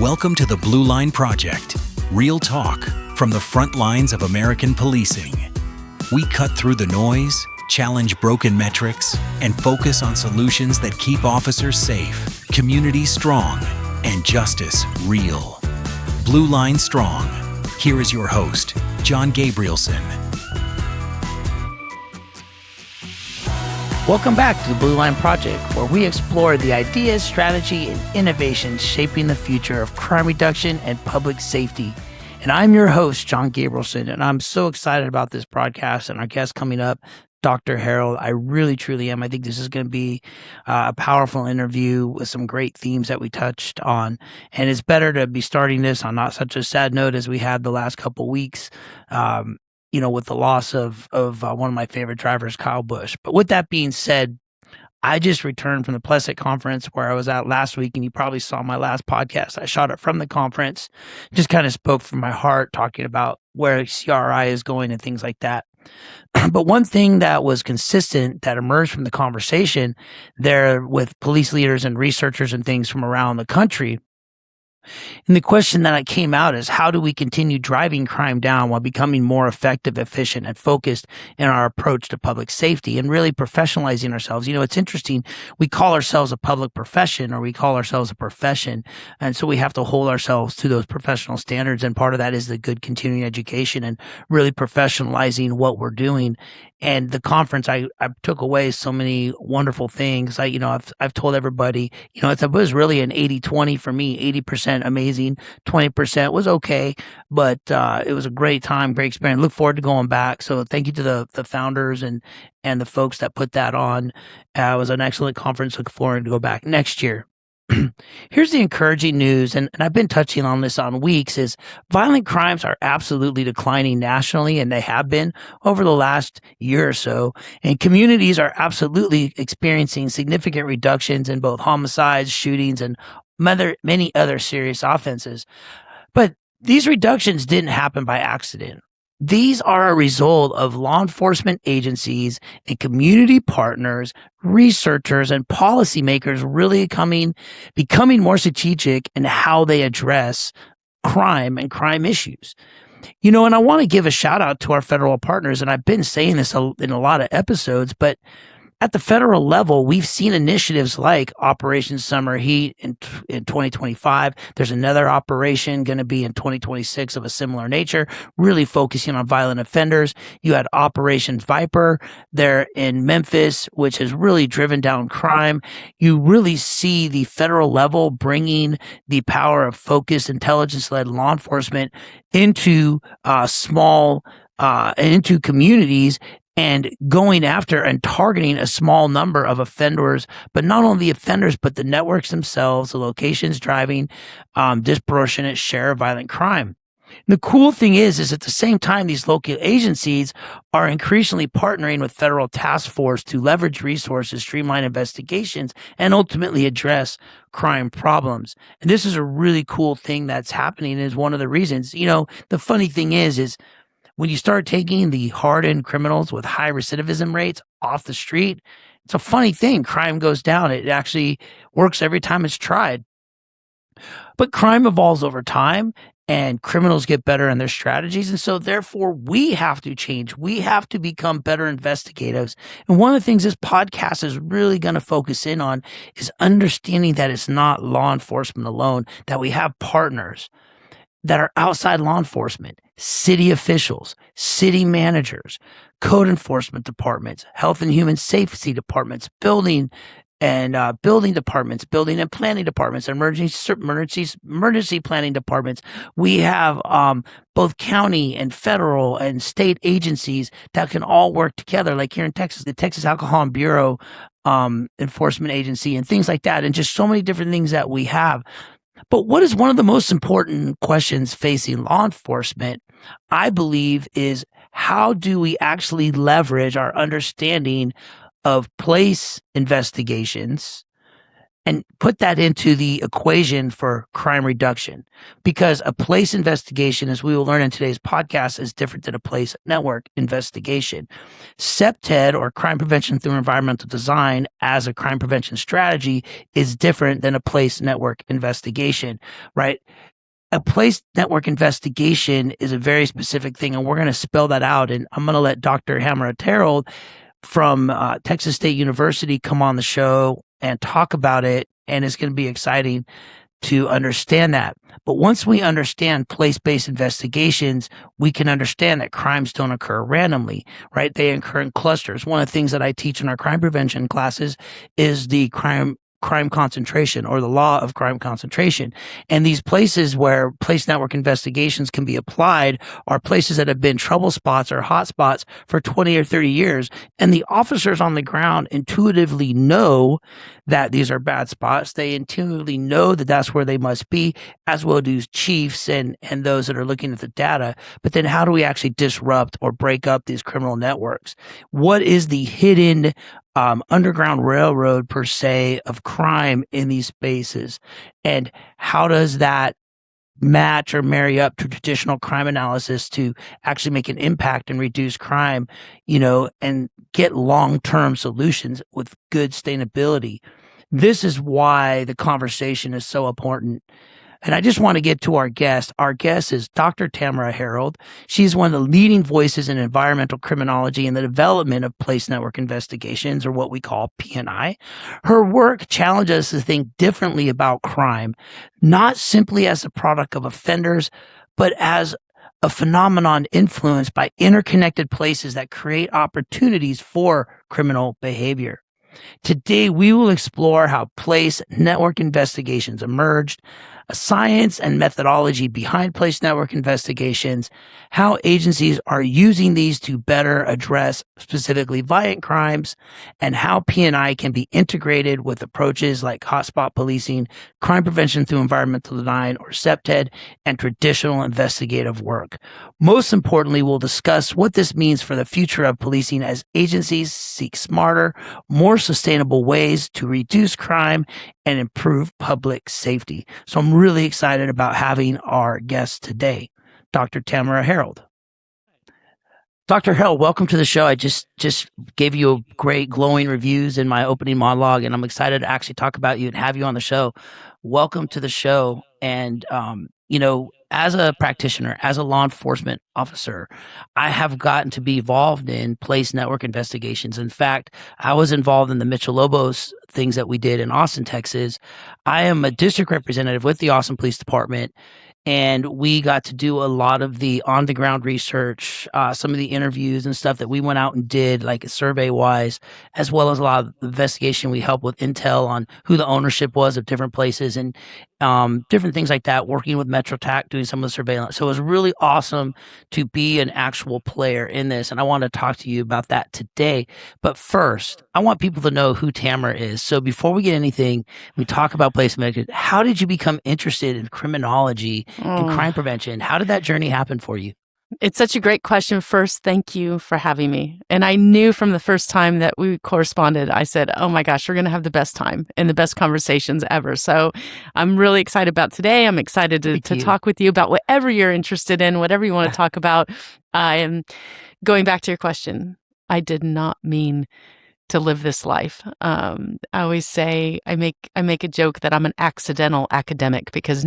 Welcome to the Blue Line Project, real talk from the front lines of American policing. We cut through the noise, challenge broken metrics, and focus on solutions that keep officers safe, communities strong, and justice real. Blue Line Strong. Here is your host, John Gabrielson. Welcome back to the Blue Line Project, where we explore the ideas, strategy, and innovations shaping the future of crime reduction and public safety. And I'm your host, John Gabrielson, and I'm so excited about this broadcast and our guest coming up, Dr. Herold. I really, truly am. I think this is going to be a powerful interview with some great themes that we touched on. And it's better to be starting this on not such a sad note as we had the last couple weeks. With the loss of one of my favorite drivers, Kyle Busch. But with that being said, I just returned from the Plesset conference where I was at last week, and you probably saw my last podcast. I shot it from the conference, just kind of spoke from my heart, talking about where CRI is going and things like that. But one thing that was consistent that emerged from the conversation there with police leaders and researchers and things from around the country, and the question that came out is, how do we continue driving crime down while becoming more effective, efficient, and focused in our approach to public safety and really professionalizing ourselves? You know, it's interesting. We call ourselves a public profession, or we call ourselves a profession. And so we have to hold ourselves to those professional standards. And part of that is the good continuing education and really professionalizing what we're doing. And the conference, I took away so many wonderful things. I've told everybody, it was really an 80-20 for me, 80% amazing, 20% was okay, but it was a great time, great experience. Look forward to going back. So thank you to the founders and the folks that put that on. It was an excellent conference. Look forward to go back next year. Here's the encouraging news, and I've been touching on this on weeks, is violent crimes are absolutely declining nationally, and they have been over the last year or so, and communities are absolutely experiencing significant reductions in both homicides, shootings, and many other serious offenses. But these reductions didn't happen by accident. These are a result of law enforcement agencies and community partners, researchers, and policymakers really becoming more strategic in how they address crime and crime issues. And I want to give a shout out to our federal partners, and I've been saying this in a lot of episodes, but at the federal level, we've seen initiatives like Operation Summer Heat in 2025. There's another operation going to be in 2026 of a similar nature, really focusing on violent offenders. You had Operation Viper there in Memphis, which has really driven down crime. You really see the federal level bringing the power of focused, intelligence-led law enforcement into into communities, and going after and targeting a small number of offenders, but not only the offenders, but the networks themselves, the locations driving disproportionate share of violent crime. And the cool thing is at the same time, these local agencies are increasingly partnering with federal task force to leverage resources, streamline investigations, and ultimately address crime problems. And this is a really cool thing that's happening, and is one of the reasons. The funny thing is when you start taking the hardened criminals with high recidivism rates off the street, it's a funny thing. Crime goes down. It actually works every time it's tried. But crime evolves over time, and criminals get better in their strategies. And so therefore, we have to change. We have to become better investigators. And one of the things this podcast is really going to focus in on is understanding that it's not law enforcement alone, that we have partners that are outside law enforcement, city officials, city managers, code enforcement departments, health and human safety departments, building departments, building and planning departments, emergency planning departments. We have both county and federal and state agencies that can all work together, like here in Texas, the Texas Alcohol and Bureau Enforcement Agency and things like that, and just so many different things that we have. But what is one of the most important questions facing law enforcement, I believe, is how do we actually leverage our understanding of place investigations and put that into the equation for crime reduction. Because a place investigation, as we will learn in today's podcast, is different than a place network investigation. CPTED, or crime prevention through environmental design, as a crime prevention strategy is different than a place network investigation, right? A place network investigation is a very specific thing, and we're going to spell that out. And I'm going to let Dr. Herold from Texas State University come on the show and talk about it. And it's going to be exciting to understand that. But once we understand place-based investigations, we can understand that crimes don't occur randomly, right? They occur in clusters. One of the things that I teach in our crime prevention classes is the crime concentration, or the law of crime concentration. And these places where place network investigations can be applied are places that have been trouble spots or hot spots for 20 or 30 years. And the officers on the ground intuitively know that these are bad spots. They intuitively know that that's where they must be, as well do chiefs and those that are looking at the data. But then how do we actually disrupt or break up these criminal networks? What is the hidden underground railroad, per se, of crime in these spaces? And how does that match or marry up to traditional crime analysis to actually make an impact and reduce crime, and get long-term solutions with good sustainability? This is why the conversation is so important. And I just want to get to our guest. Our guest is Dr. Tamara Herold. She's one of the leading voices in environmental criminology and the development of place network investigations, or what we call P&I. Her work challenges us to think differently about crime, not simply as a product of offenders, but as a phenomenon influenced by interconnected places that create opportunities for criminal behavior. Today, we will explore how place network investigations emerged, a science and methodology behind place network investigations, how agencies are using these to better address specifically violent crimes, and how P&I can be integrated with approaches like hotspot policing, crime prevention through environmental design, or CPTED, and traditional investigative work. Most importantly, we'll discuss what this means for the future of policing as agencies seek smarter, more sustainable ways to reduce crime and improve public safety. So I'm really excited about having our guest today, Dr. Tamara Herold. Dr. Herold, welcome to the show. I just gave you a great glowing reviews in my opening monologue, and I'm excited to actually talk about you and have you on the show. Welcome to the show. And, as a practitioner, as a law enforcement officer, I have gotten to be involved in place network investigations. In fact, I was involved in the Mitchell Lobos things that we did in Austin, Texas. I am a district representative with the Austin Police Department, and we got to do a lot of the on-the-ground research, some of the interviews and stuff that we went out and did, like survey-wise, as well as a lot of investigation. We helped with intel on who the ownership was of different places and different things like that, working with MetroTac, doing some of the surveillance. So it was really awesome to be an actual player in this, and I want to talk to you about that today. But first, I want people to know who Tamara is. So before we get anything, we talk about place management. How did you become interested in criminology and crime prevention? How did that journey happen for you? It's such a great question. First, thank you for having me. And I knew from the first time that we corresponded, I said, oh my gosh, we're going to have the best time and the best conversations ever. So I'm really excited about today. I'm excited to talk with you about whatever you're interested in, whatever you want to talk about. I am going back to your question. I did not mean to live this life. I always say, I make a joke that I'm an accidental academic, because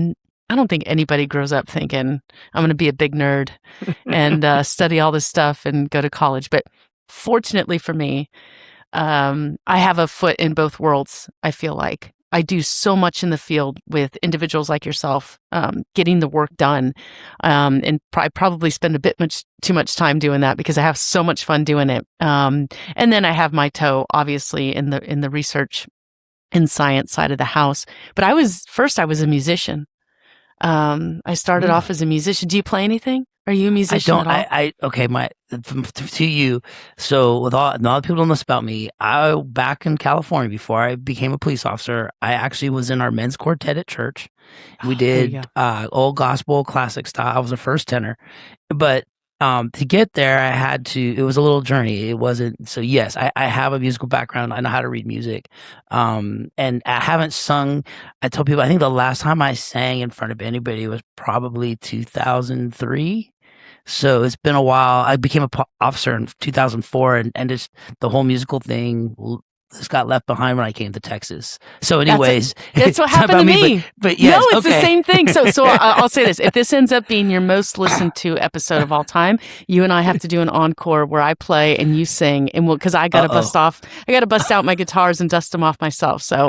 I don't think anybody grows up thinking I'm going to be a big nerd and study all this stuff and go to college. But fortunately for me, I have a foot in both worlds. I feel like I do so much in the field with individuals like yourself, getting the work done, and probably spend a bit too much time doing that because I have so much fun doing it. And then I have my toe, obviously, in the research and science side of the house. But I was a musician. I started off as a musician. Do you play anything? Are you a musician at all? To you. So with all the people don't know this about me, back in California, before I became a police officer, I actually was in our men's quartet at church. We did old gospel classic style. I was the first tenor, but To get there, it was a little journey. It wasn't, so yes, I have a musical background. I know how to read music. And I haven't sung. I tell people, I think the last time I sang in front of anybody was probably 2003. So it's been a while. I became a officer in 2004, and just the whole musical thing just got left behind when I came to Texas. So anyways, that's what happened to me. But yes, no, it's the same thing. So I'll say this. If this ends up being your most listened to episode of all time, you and I have to do an encore where I play and you sing, and because I got to bust out my guitars and dust them off myself. So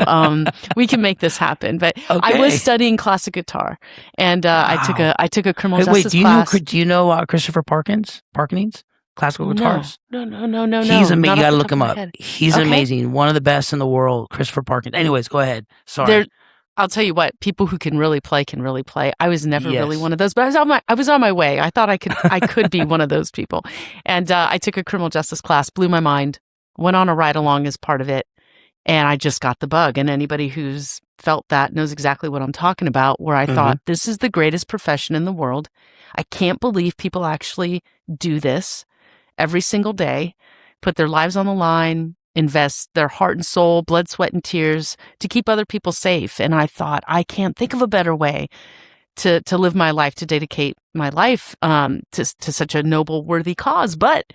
we can make this happen. But I was studying classic guitar, and I took a criminal justice class. Do you know Christopher Parkins? Classical guitars. No. He's amazing. You got to look him up. He's amazing. One of the best in the world, Christopher Parkins. Anyways, go ahead. Sorry. I'll tell you what, people who can really play can really play. I was never really one of those, but I was on my way. I thought I could be one of those people. And I took a criminal justice class, blew my mind, went on a ride along as part of it, and I just got the bug. And anybody who's felt that knows exactly what I'm talking about, where I thought, this is the greatest profession in the world. I can't believe people actually do this every single day, put their lives on the line, invest their heart and soul, blood, sweat, and tears to keep other people safe. And I thought, I can't think of a better way to live my life, to dedicate my life to such a noble, worthy cause. But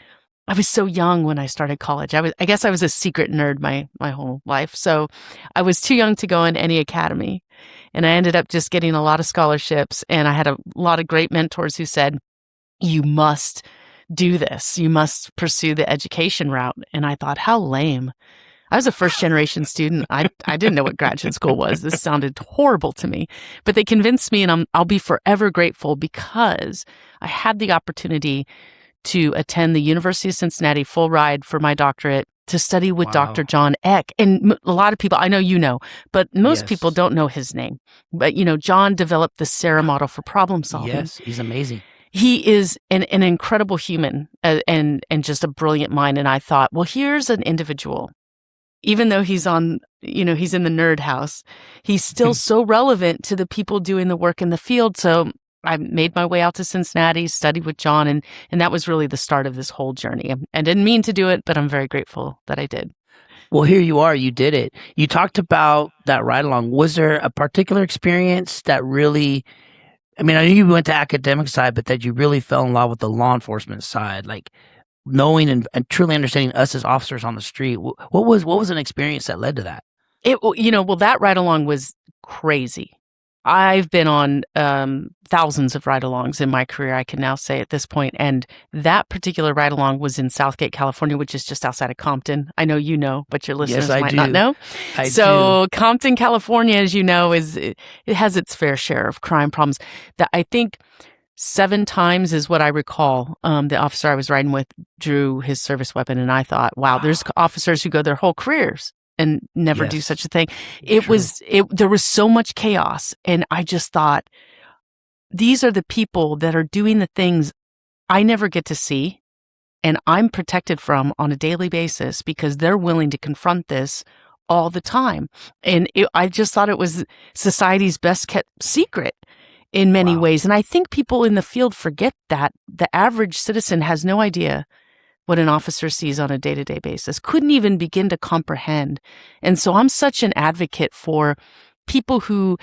I was so young when I started college. I guess I was a secret nerd my whole life. So I was too young to go in any academy. And I ended up just getting a lot of scholarships. And I had a lot of great mentors who said, you must do this. You must pursue the education route. And I thought, how lame. I was a first generation student. I didn't know what graduate school was. This sounded horrible to me, but they convinced me, and I'll be forever grateful because I had the opportunity to attend the University of Cincinnati full ride for my doctorate to study with Dr. John Eck. And a lot of people, I know you know, but most people don't know his name. But, John developed the SARA model for problem solving. Yes, he's amazing. He is an incredible human and just a brilliant mind. And I thought, well, here's an individual, even though he's he's in the nerd house, he's still so relevant to the people doing the work in the field. So I made my way out to Cincinnati, studied with John, and that was really the start of this whole journey. I didn't mean to do it, but I'm very grateful that I did. Well, here you are. You did it. You talked about that ride along. Was there a particular experience that really... I mean, I knew you went to academic side, but that you really fell in love with the law enforcement side, like knowing and truly understanding us as officers on the street. What was an experience that led to that? That ride along was crazy. I've been on thousands of ride-alongs in my career, I can now say at this point. And that particular ride-along was in Southgate, California, which is just outside of Compton. I know you know, but your listeners might not know. So Compton, California, as you know, it has its fair share of crime problems. That I think 7 times is what I recall. The officer I was riding with drew his service weapon, and I thought, wow, there's officers who go their whole careers and never do such a thing. There was so much chaos. And I just thought, these are the people that are doing the things I never get to see and I'm protected from on a daily basis because they're willing to confront this all the time. And I just thought it was society's best kept secret in many ways. And I think people in the field forget that the average citizen has no idea what an officer sees on a day-to-day basis, couldn't even begin to comprehend. And so I'm such an advocate for people who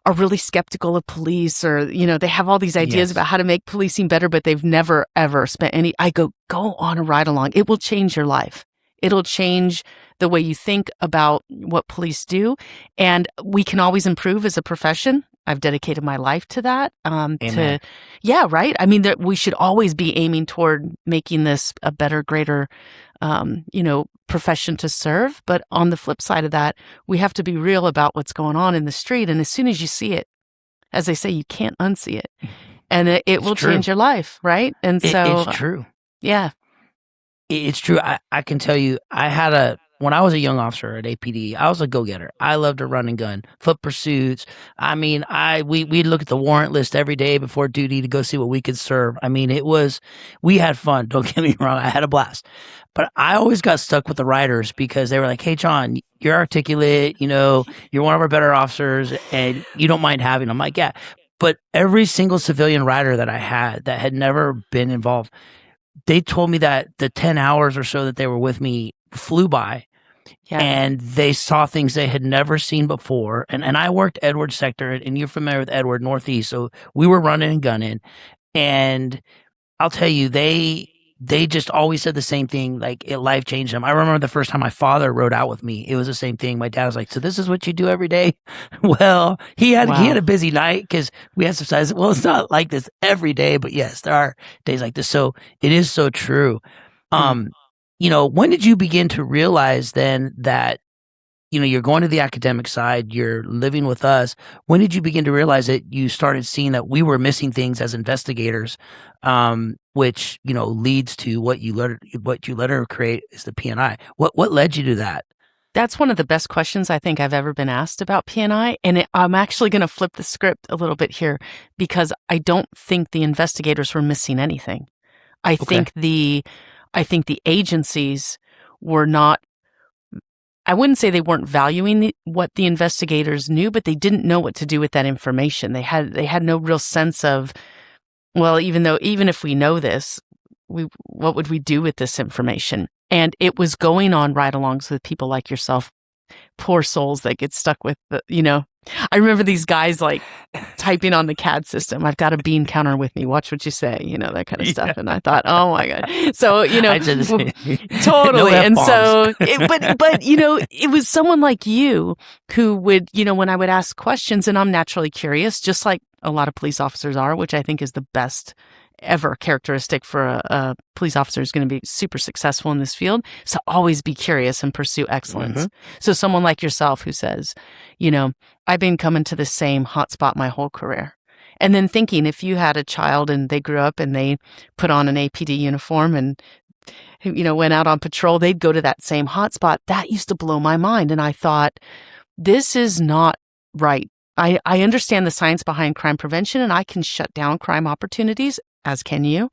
are really skeptical of police or, they have all these ideas about how to make policing better, but they've never, ever spent I go on a ride along. It will change your life. It'll change the way you think about what police do. And we can always improve as a profession. I've dedicated my life to that. Right? I mean, we should always be aiming toward making this a better, greater, profession to serve. But on the flip side of that, we have to be real about what's going on in the street. And as soon as you see it, as they say, you can't unsee it. And it will change your life, right? And so... It's true. Yeah. It's true. I can tell you, when I was a young officer at APD, I was a go-getter. I loved to run and gun, foot pursuits. I mean, we'd look at the warrant list every day before duty to go see what we could serve. I mean, we had fun. Don't get me wrong. I had a blast. But I always got stuck with the riders because they were like, hey, John, you're articulate, you're one of our better officers and you don't mind having them. I'm like, yeah. But every single civilian rider that I had that had never been involved, they told me that the 10 hours or so that they were with me flew by. Yeah. And they saw things they had never seen before. And I worked Edward sector, and you're familiar with Edward Northeast. So we were running and gunning. And I'll tell you, they just always said the same thing. Like, it life changed them. I remember the first time my father rode out with me, it was the same thing. My dad was like, "So this is what you do every day?" Well, he had a busy night because we had some size. Well, it's not like this every day, but yes, there are days like this. So it is so true. When did you begin to realize then that, you're going to the academic side, you're living with us? When did you begin to realize that you started seeing that we were missing things as investigators, which, leads to what you later create is the P&I? What led you to that? That's one of the best questions I think I've ever been asked about P&I. And I'm actually going to flip the script a little bit here, because I don't think the investigators were missing anything. I think the agencies were not, I wouldn't say they weren't valuing what the investigators knew, but they didn't know what to do with that information. They had no real sense of, well, even if we know this, what would we do with this information? And it was going on ride-alongs with people like yourself, poor souls that get stuck with I remember these guys like typing on the CAD system, "I've got a bean counter with me. Watch what you say," that kind of stuff. And I thought, oh my God. So, totally. And so, it was someone like you who would, when I would ask questions, and I'm naturally curious, just like a lot of police officers are, which I think is the best ever characteristic for a police officer who's going to be super successful in this field. So always be curious and pursue excellence. Mm-hmm. So someone like yourself who says, I've been coming to the same hotspot my whole career. And then thinking, if you had a child and they grew up and they put on an APD uniform and went out on patrol, they'd go to that same hotspot. That used to blow my mind. And I thought, this is not right. I understand the science behind crime prevention, and I can shut down crime opportunities, as can you.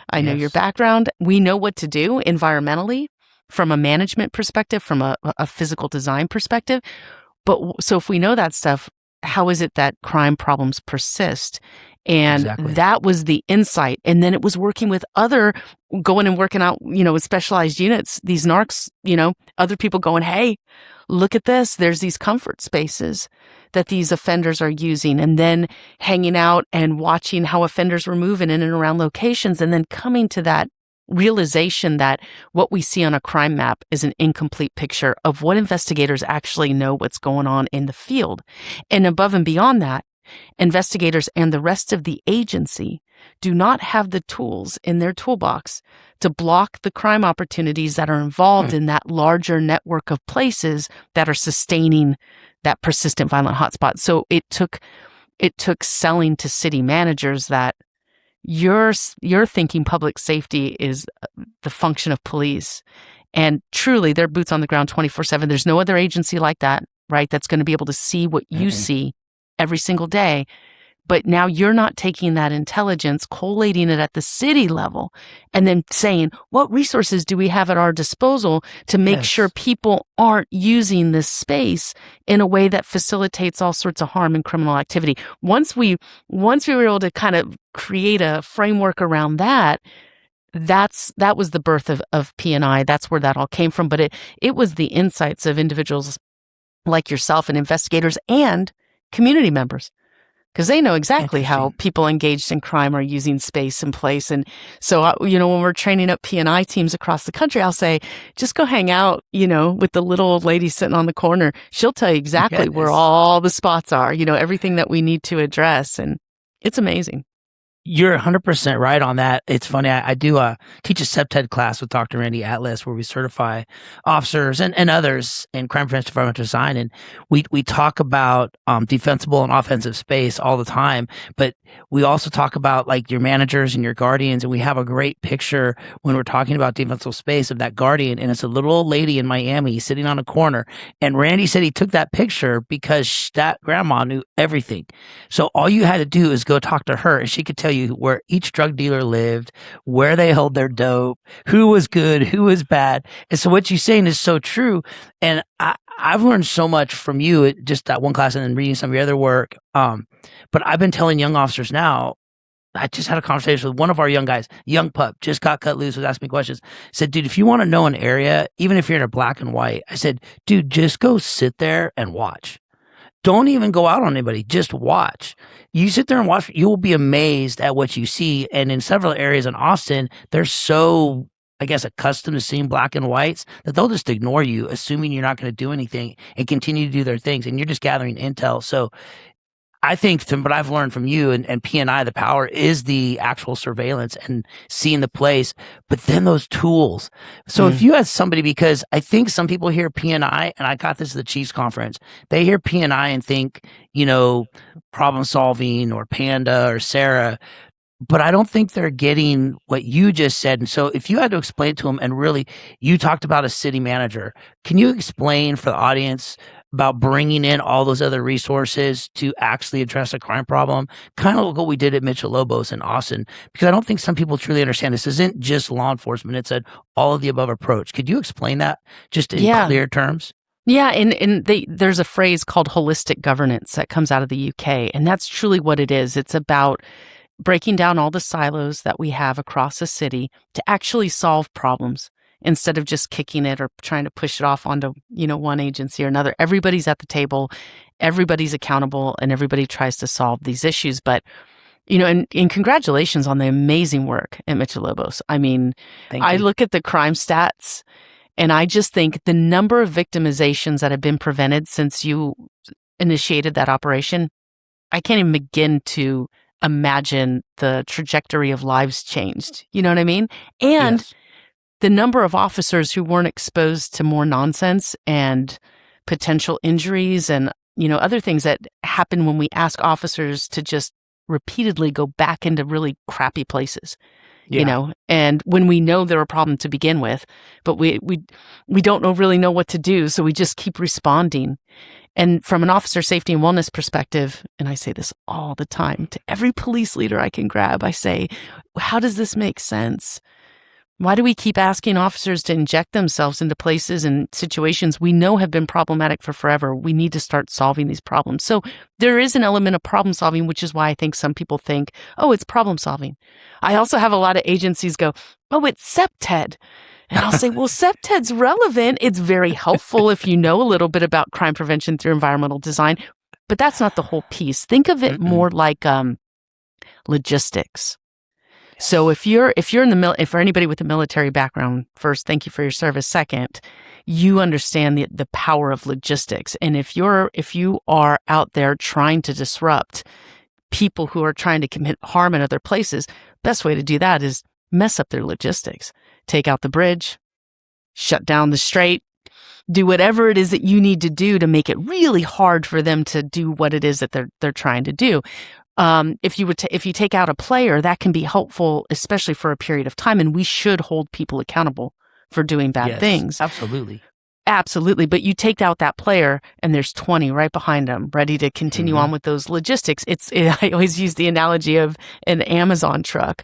I know your background. We know what to do environmentally, from a management perspective, from a physical design perspective. But so if we know that stuff, how is it that crime problems persist? And that was the insight. And then it was working with going and working out, with specialized units, these narcs, other people going, "Hey, look at this. There's these comfort spaces that these offenders are using," and then hanging out and watching how offenders were moving in and around locations, and then coming to that realization that what we see on a crime map is an incomplete picture of what investigators actually know what's going on in the field. And above and beyond that, investigators and the rest of the agency do not have the tools in their toolbox to block the crime opportunities that are involved in that larger network of places that are sustaining that persistent violent hotspot. So it took selling to city managers that you're thinking public safety is the function of police, and truly they're boots on the ground 24/7. There's no other agency like that, right? That's going to be able to see what you see every single day. But now you're not taking that intelligence, collating it at the city level, and then saying, what resources do we have at our disposal to make sure people aren't using this space in a way that facilitates all sorts of harm and criminal activity? Once we were able to kind of create a framework around that, that was the birth of P&I. That's where that all came from. But it was the insights of individuals like yourself and investigators and community members, because they know exactly how people engaged in crime are using space and place. And so, when we're training up P&I teams across the country, I'll say, just go hang out, with the little old lady sitting on the corner. She'll tell you exactly where all the spots are, everything that we need to address. And it's amazing. You're 100% right on that. It's funny. I do teach a CPTED class with Dr. Randy Atlas, where we certify officers and others in crime prevention environmental design. And we talk about defensible and offensive space all the time. But we also talk about like your managers and your guardians. And we have a great picture when we're talking about defensible space of that guardian. And it's a little old lady in Miami sitting on a corner. And Randy said he took that picture because that grandma knew everything. So all you had to do is go talk to her, and she could tell you where each drug dealer lived, where they held their dope, who was good, who was bad. And so what you're saying is so true. And I've learned so much from you at just that one class and then reading some of your other work. But I've been telling young officers now, I just had a conversation with one of our young guys, young pup, just got cut loose, was asking me questions. Said, dude, if you want to know an area, even if you're in a black and white, I said, dude, just go sit there and watch. Don't even go out on anybody. Just watch. You sit there and watch. You will be amazed at what you see. And in several areas in Austin, they're so, I guess, accustomed to seeing black and whites that they'll just ignore you, assuming you're not going to do anything and continue to do their things. And you're just gathering intel. So I think from what I've learned from you and P&I, the power is the actual surveillance and seeing the place, but then those tools. So if you had somebody, because I think some people hear P&I, and I got this at the Chiefs conference, they hear P&I and think, problem solving or Panda or Sarah, but I don't think they're getting what you just said. And so if you had to explain it to them, and really, you talked about a city manager, can you explain for the audience about bringing in all those other resources to actually address a crime problem, kind of like what we did at Mitchell Lobos in Austin? Because I don't think some people truly understand this isn't just law enforcement. It's an all of the above approach. Could you explain that just in clear terms? Yeah, there's a phrase called holistic governance that comes out of the UK, and that's truly what it is. It's about breaking down all the silos that we have across a city to actually solve problems, instead of just kicking it or trying to push it off onto, one agency or another. Everybody's at the table, everybody's accountable, and everybody tries to solve these issues. But, and congratulations on the amazing work at Mitchell Lobos. I mean, I look at the crime stats and I just think the number of victimizations that have been prevented since you initiated that operation, I can't even begin to imagine the trajectory of lives changed. You know what I mean? And the number of officers who weren't exposed to more nonsense and potential injuries and, other things that happen when we ask officers to just repeatedly go back into really crappy places, and when we know they're a problem to begin with, but we don't really know what to do. So we just keep responding. And from an officer safety and wellness perspective, and I say this all the time to every police leader I can grab, I say, how does this make sense? Why do we keep asking officers to inject themselves into places and situations we know have been problematic for forever? We need to start solving these problems. So there is an element of problem solving, which is why I think some people think, oh, it's problem solving. I also have a lot of agencies go, oh, it's CPTED. And I'll say, well, CPTED's relevant. It's very helpful if you know a little bit about crime prevention through environmental design, but that's not the whole piece. Think of it more like logistics. So if you're in if for anybody with a military background, first, thank you for your service. Second, you understand the power of logistics. And if you are out there trying to disrupt people who are trying to commit harm in other places, best way to do that is mess up their logistics. Take out the bridge, shut down the strait, do whatever it is that you need to do to make it really hard for them to do what it is that they're trying to do. If you take out a player, that can be helpful, especially for a period of time. And we should hold people accountable for doing bad things. Absolutely. But you take out that player and there's 20 right behind them, ready to continue on with those logistics. I always use the analogy of an Amazon truck.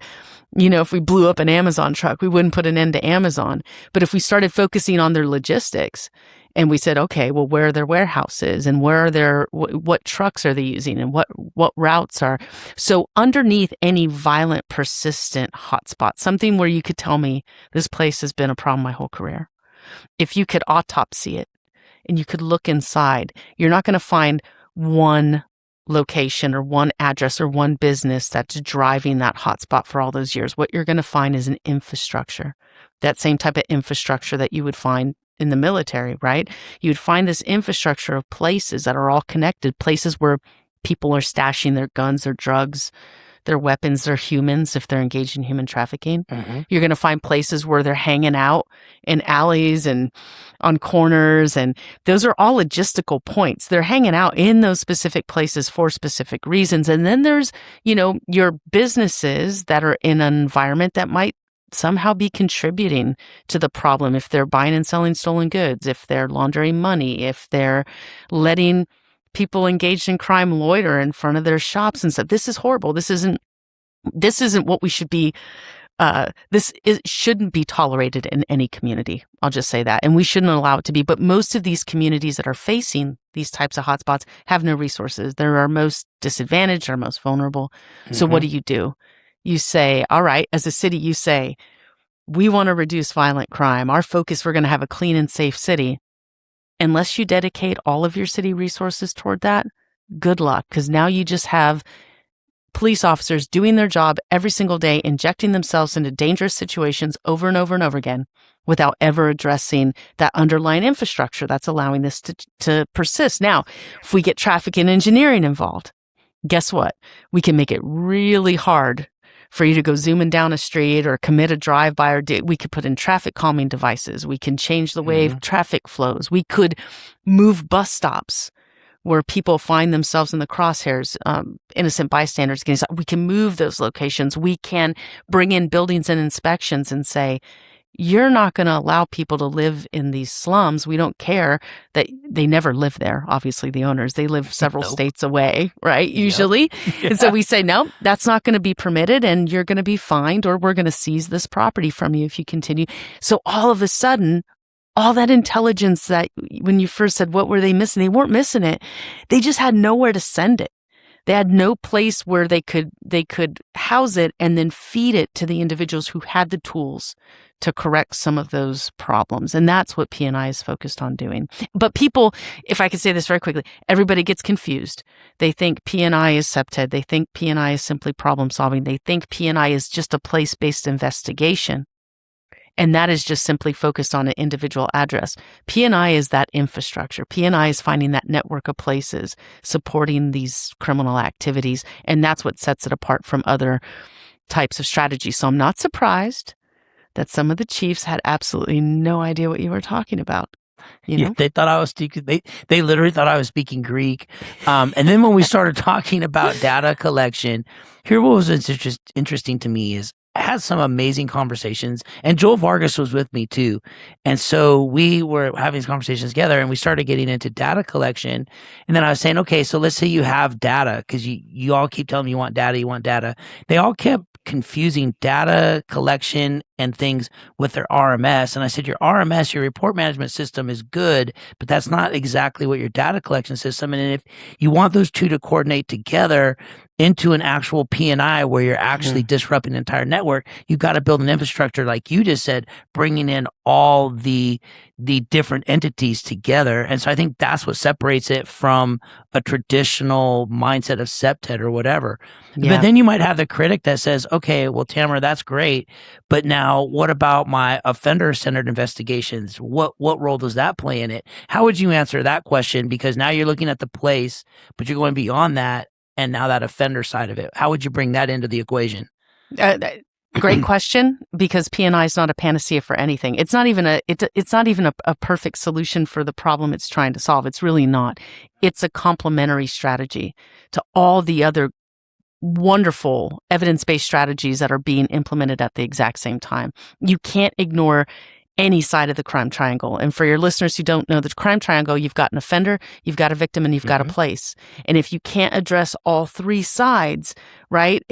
If we blew up an Amazon truck, we wouldn't put an end to Amazon. But if we started focusing on their logistics and we said, okay, well, where are their warehouses and what trucks are they using and what routes are. So underneath any violent, persistent hotspot, something where you could tell me this place has been a problem my whole career. If you could autopsy it and you could look inside, you're not going to find one location or one address or one business that's driving that hotspot for all those years. What you're going to find is an infrastructure, that same type of infrastructure that you would find in the military, right? You'd find this infrastructure of places that are all connected, places where people are stashing their guns, their drugs, their weapons, their humans, if they're engaged in human trafficking. You're going to find places where they're hanging out in alleys and on corners. And those are all logistical points. They're hanging out in those specific places for specific reasons. And then there's, your businesses that are in an environment that might somehow be contributing to the problem. If they're buying and selling stolen goods, if they're laundering money, if they're letting people engaged in crime loiter in front of their shops and stuff. This is horrible. This isn't what we should be shouldn't be tolerated in any community. I'll just say that. And we shouldn't allow it to be. But most of these communities that are facing these types of hotspots have no resources. They're our most disadvantaged, our most vulnerable. So what do? You say, all right, as a city, you say, we want to reduce violent crime. Our focus, we're going to have a clean and safe city. Unless you dedicate all of your city resources toward that, good luck. Because now you just have police officers doing their job every single day, injecting themselves into dangerous situations over and over and over again without ever addressing that underlying infrastructure that's allowing this to persist. Now, if we get traffic and engineering involved, guess what? We can make it really hard for you to go zooming down a street or commit a drive-by, or we could put in traffic calming devices. We can change the way traffic flows. We could move bus stops where people find themselves in the crosshairs, innocent bystanders. We can move those locations. We can bring in buildings and inspections and say, you're not going to allow people to live in these slums. We don't care that they never live there. Obviously, the owners, they live several states away, right? Usually. Yeah. And so we say, no, that's not going to be permitted and you're going to be fined, or we're going to seize this property from you if you continue. So all of a sudden, all that intelligence that when you first said, what were they missing? They weren't missing it. They just had nowhere to send it. They had no place where they could house it and then feed it to the individuals who had the tools to correct some of those problems. And that's what P&I is focused on doing. But people, if I could say this very quickly, everybody gets confused. They think P&I is CPTED. They think P&I is simply problem solving. They think P&I is just a place-based investigation. And that is just simply focused on an individual address. P&I is that infrastructure. P&I is finding that network of places supporting these criminal activities. And that's what sets it apart from other types of strategies. So I'm not surprised that some of the chiefs had absolutely no idea what you were talking about. You know? Yeah, they thought I was speaking. They literally thought I was speaking Greek. And then when we started talking about data collection, here what was interesting to me is I had some amazing conversations, and Joel Vargas was with me too. And so we were having these conversations together, and we started getting into data collection. And then I was saying, okay, so let's say you have data, because you all keep telling me you want data. They all kept confusing data collection and things with their RMS. And I said, your RMS, your report management system, is good, but that's not exactly what your data collection system. And if you want those two to coordinate together into an actual P&I where you're actually disrupting the entire network, you've got to build an infrastructure, like you just said, bringing in all the different entities together. And so I think that's what separates it from a traditional mindset of CPTED or whatever. Yeah. But then you might have the critic that says, okay, well, Tamara, that's great, but now what about my offender-centered investigations? What role does that play in it? How would you answer that question? Because now you're looking at the place, but you're going beyond that, and now that offender side of it. How would you bring that into the equation? Great question, because P&I is not a panacea for anything. It's not even a perfect solution for the problem it's trying to solve. It's really not. It's a complementary strategy to all the other wonderful evidence-based strategies that are being implemented at the exact same time. You can't ignore any side of the crime triangle. And for your listeners who don't know the crime triangle, you've got an offender, you've got a victim, and you've got a place. And if you can't address all three sides, right,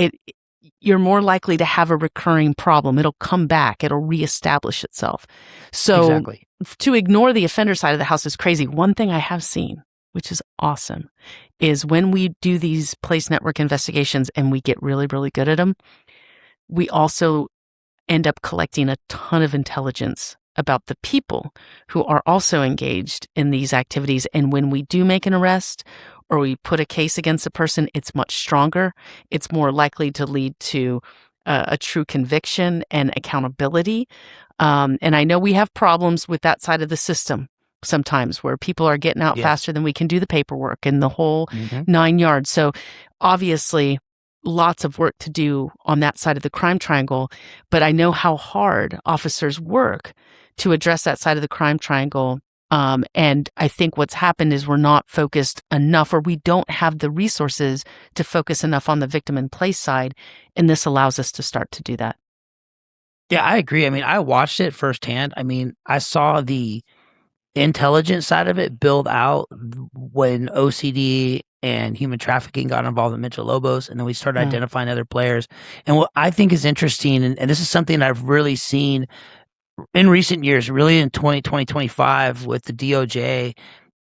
you're more likely to have a recurring problem. It'll come back. It'll reestablish itself. So to ignore the offender side of the house is crazy. One thing I have seen, which is awesome, is when we do these place network investigations and we get really, really good at them, we also end up collecting a ton of intelligence about the people who are also engaged in these activities. And when we do make an arrest or we put a case against a person, it's much stronger. It's more likely to lead to a true conviction and accountability. And I know we have problems with that side of the system sometimes, where people are getting out faster than we can do the paperwork and the whole 9 yards. So obviously, lots of work to do on that side of the crime triangle, but I know how hard officers work to address that side of the crime triangle. And I think what's happened is we're not focused enough, or we don't have the resources to focus enough on the victim and place side. And this allows us to start to do that. Yeah, I agree. I mean, I watched it firsthand. I mean, I saw the intelligence side of it build out when OCD and human trafficking got involved in Mitchell Lobos, and then we started Mm. identifying other players. And what I think is interesting, and this is something I've really seen in recent years, really in 2025 with the DOJ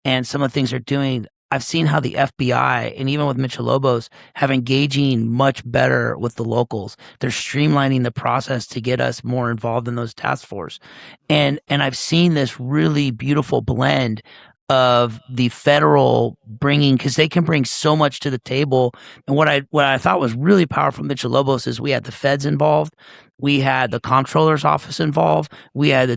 and some of the things they're doing, I've seen how the FBI and even with Mitchell Lobos have engaging much better with the locals. They're streamlining the process to get us more involved in those task force. And I've seen this really beautiful blend of the federal bringing, because they can bring so much to the table. And what I thought was really powerful from Mitchell Lobos is we had the feds involved, we had the comptroller's office involved, we had the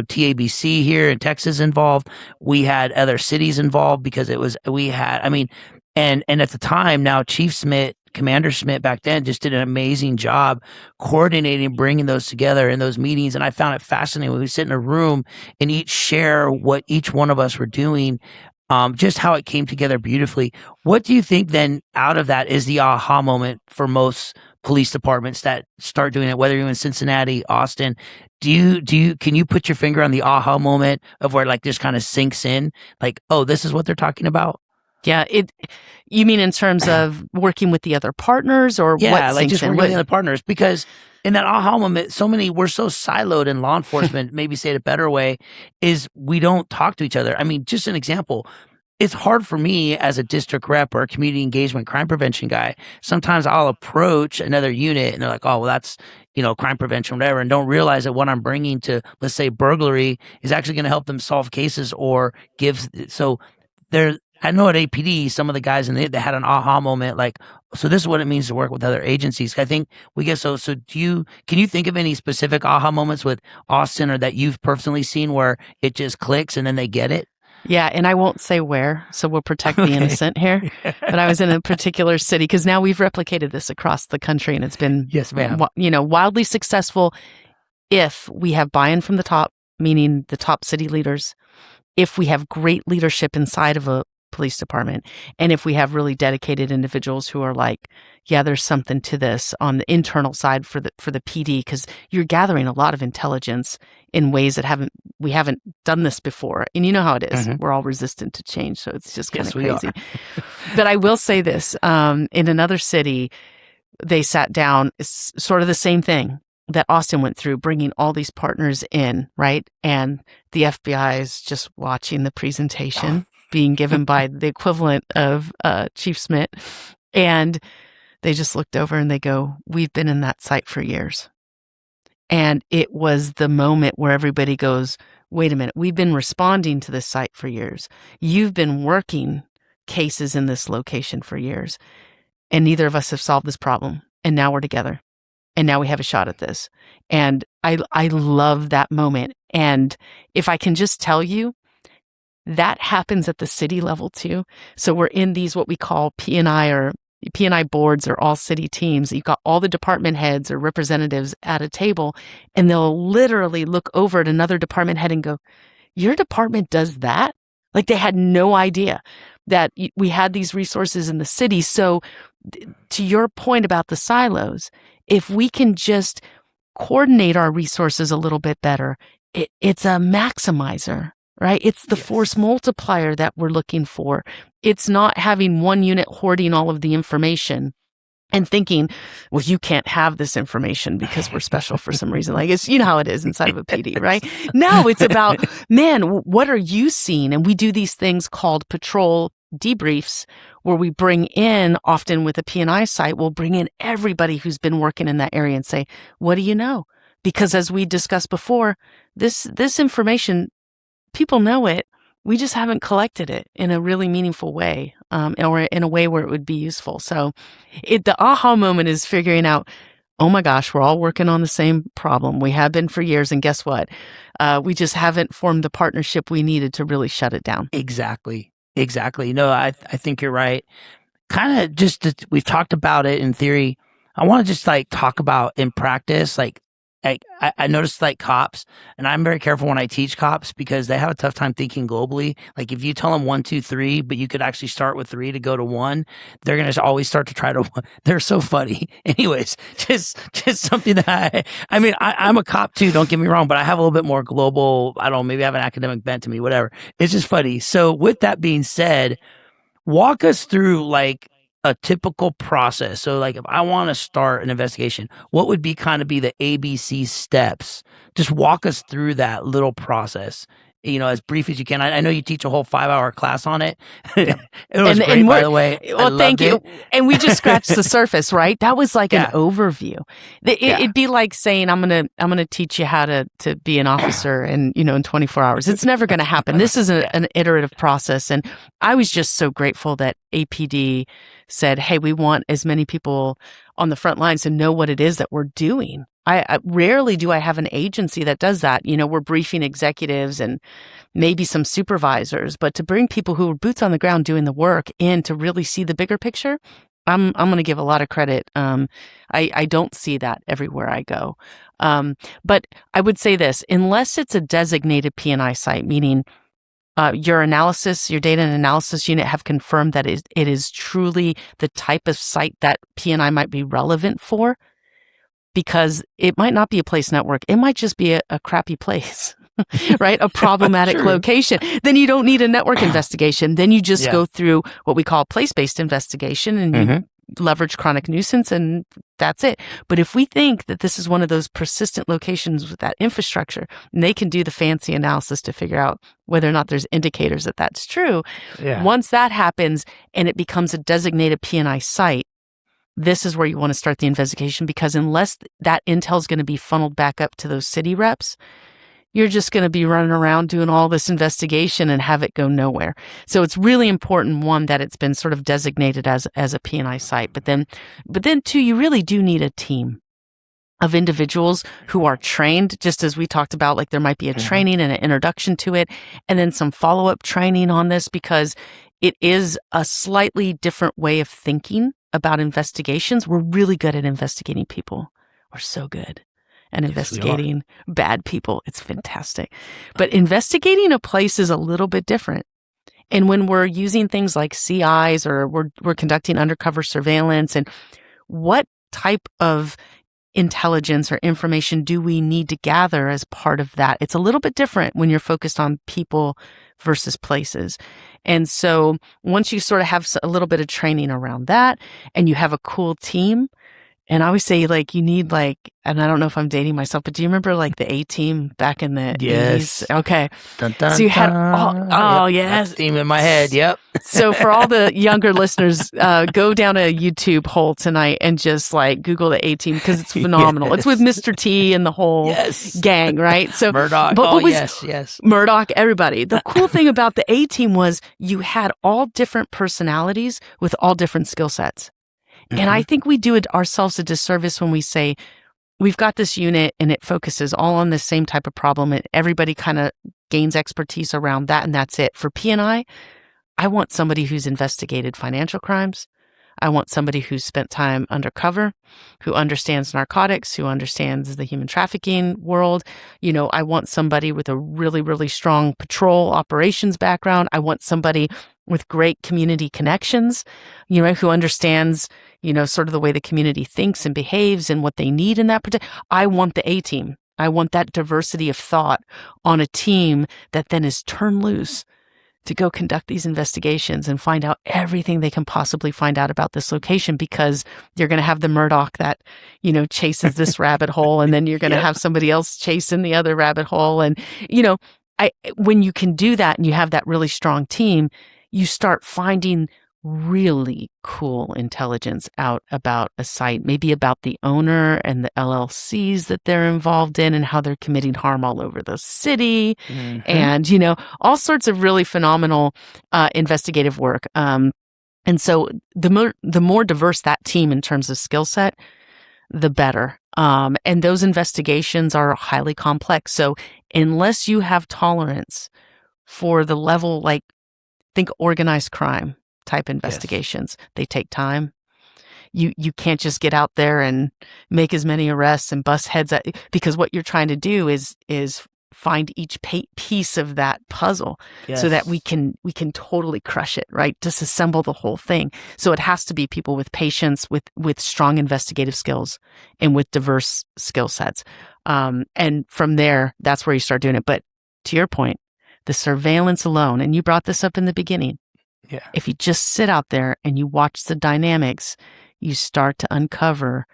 TABC here in Texas involved, we had other cities involved because and at the time, now Chief Smith, Commander Smith back then just did an amazing job coordinating, bringing those together in those meetings. And I found it fascinating when we sit in a room and each share what each one of us were doing, just how it came together beautifully. What do you think then out of that is the aha moment for most police departments that start doing it, whether you're in Cincinnati, Austin? Can you put your finger on the aha moment of where like this kind of sinks in? Like, oh, this is what they're talking about? Yeah, you mean in terms of working with the other partners, or yeah, what like sinks just in? working with the other partners, because in that aha moment, we're so siloed in law enforcement. Maybe say it a better way is we don't talk to each other. I mean, just an example. It's hard for me as a district rep or a community engagement crime prevention guy. Sometimes I'll approach another unit and they're like, oh, well, that's, crime prevention, whatever, and don't realize that what I'm bringing to, let's say, burglary is actually going to help them solve cases or I know at APD, some of the guys they had an aha moment, like, so this is what it means to work with other agencies. I think we get so can you think of any specific aha moments with Austin or that you've personally seen where it just clicks and then they get it? Yeah, and I won't say where, so we'll protect the innocent here. But I was in a particular city because now we've replicated this across the country, and it's been yes, ma'am. Wildly successful if we have buy-in from the top, meaning the top city leaders, if we have great leadership inside of a police department, and if we have really dedicated individuals who are like, yeah, there's something to this on the internal side for the PD, because you're gathering a lot of intelligence in ways that we haven't done this before, and you know how it is. Mm-hmm. We're all resistant to change, so it's just kind of yes, crazy. But I will say this: in another city, they sat down, it's sort of the same thing that Austin went through, bringing all these partners in, right? And the FBI is just watching the presentation being given by the equivalent of Chief Smith. And they just looked over and they go, we've been in that site for years. And it was the moment where everybody goes, wait a minute, we've been responding to this site for years. You've been working cases in this location for years. And neither of us have solved this problem. And now we're together. And now we have a shot at this. And I love that moment. And if I can just tell you, that happens at the city level too. So we're in these, what we call P&I boards or all city teams. You've got all the department heads or representatives at a table, and they'll literally look over at another department head and go, your department does that? Like they had no idea that we had these resources in the city. So to your point about the silos, if we can just coordinate our resources a little bit better, it's a maximizer, right? It's the force multiplier that we're looking for. It's not having one unit hoarding all of the information and thinking, well, you can't have this information because we're special for some reason. Like it's, how it is inside of a PD, right? No, it's about, man, what are you seeing? And we do these things called patrol debriefs where we bring in, often with a P&I site, we'll bring in everybody who's been working in that area and say, what do you know? Because as we discussed before, this information, people know it. We just haven't collected it in a really meaningful way, or in a way where it would be useful. So the aha moment is figuring out, oh my gosh, we're all working on the same problem. We have been for years. And guess what? We just haven't formed the partnership we needed to really shut it down. Exactly. No, I think you're right. Kind of we've talked about it in theory. I want to just like talk about in practice, I noticed like cops, and I'm very careful when I teach cops because they have a tough time thinking globally. Like if you tell them 1, 2, 3, but you could actually start with 3 to go to 1, they're going to always start to try to, they're so funny. Anyways, just something that I'm a cop too, don't get me wrong, but I have a little bit more global, I don't know, maybe I have an academic bent to me, whatever. It's just funny. So with that being said, Walk us through like a typical process. So like if I want to start an investigation, what would be kind of be the ABC steps? Just walk us through that little process, as brief as you can. I know you teach a whole 5-hour class on it. Yep. It was great, by the way. I Well, thank loved you. it. And we just scratched the surface, right? That was like an Yeah. overview. It'd be like saying, I'm gonna teach you how to be an officer in 24 hours. It's never gonna happen. This is an iterative process. And I was just so grateful that APD said, hey, we want as many people on the front lines to know what it is that we're doing. I rarely do I have an agency that does that. We're briefing executives and maybe some supervisors, but to bring people who are boots on the ground doing the work in to really see the bigger picture, I'm going to give a lot of credit. I don't see that everywhere I go. But I would say this, unless it's a designated P&I site, meaning your data and analysis unit have confirmed that it is truly the type of site that P&I might be relevant for, because it might not be a place network. It might just be a crappy place, right? A problematic location. Then you don't need a network investigation. Then you just go through what we call place-based investigation and you leverage chronic nuisance, and that's it. But if we think that this is one of those persistent locations with that infrastructure, and they can do the fancy analysis to figure out whether or not there's indicators that that's true, once that happens and it becomes a designated P&I site, this is where you want to start the investigation, because unless that intel is going to be funneled back up to those city reps, you're just going to be running around doing all this investigation and have it go nowhere. So it's really important, one, that it's been sort of designated as a P&I site. But then two, you really do need a team of individuals who are trained, just as we talked about, like there might be a training and an introduction to it, and then some follow-up training on this, because it is a slightly different way of thinking about investigations. We're really good at investigating people. We're so good at investigating bad people. It's fantastic. But investigating a place is a little bit different. And when we're using things like CIs or we're conducting undercover surveillance, and what type of intelligence or information do we need to gather as part of that? It's a little bit different when you're focused on people versus places. And so once you sort of have a little bit of training around that and you have a cool team, and I always say, like, you need, like, and I don't know if I'm dating myself, but do you remember, like, the A-Team back in the 80s? Okay. Dun, dun, so you had, yes. That theme in my head, yep. So for all the younger listeners, go down a YouTube hole tonight and just, like, Google the A-Team, because it's phenomenal. It's with Mr. T and the whole gang, right? So Murdoch, yes. Murdoch, everybody. The cool thing about the A-Team was you had all different personalities with all different skill sets. And I think we do ourselves a disservice when we say we've got this unit and it focuses all on the same type of problem, and everybody kind of gains expertise around that, and that's it. For P&I want somebody who's investigated financial crimes. I want somebody who's spent time undercover, who understands narcotics, who understands the human trafficking world. I want somebody with a really, really strong patrol operations background. I want somebody with great community connections, who understands, sort of the way the community thinks and behaves and what they need in that particular. I want the A-Team. I want that diversity of thought on a team that then is turned loose to go conduct these investigations and find out everything they can possibly find out about this location, because you're going to have the Murdoch that, chases this rabbit hole, and then you're going to have somebody else chasing the other rabbit hole. And, when you can do that and you have that really strong team, you start finding really cool intelligence out about a site, maybe about the owner and the LLCs that they're involved in and how they're committing harm all over the city, and, all sorts of really phenomenal investigative work. And so the more diverse that team in terms of skill set, the better. And those investigations are highly complex. So unless you have tolerance for the level, like, think organized crime type investigations. They take time. You can't just get out there and make as many arrests and bust heads at, because what you're trying to do is find each piece of that puzzle so that we can totally crush it, right? Disassemble the whole thing. So it has to be people with patience, with strong investigative skills, and with diverse skill sets. And from there, that's where you start doing it. But to your point, the surveillance alone, and you brought this up in the beginning, Yeah. If you just sit out there and you watch the dynamics, you start to uncover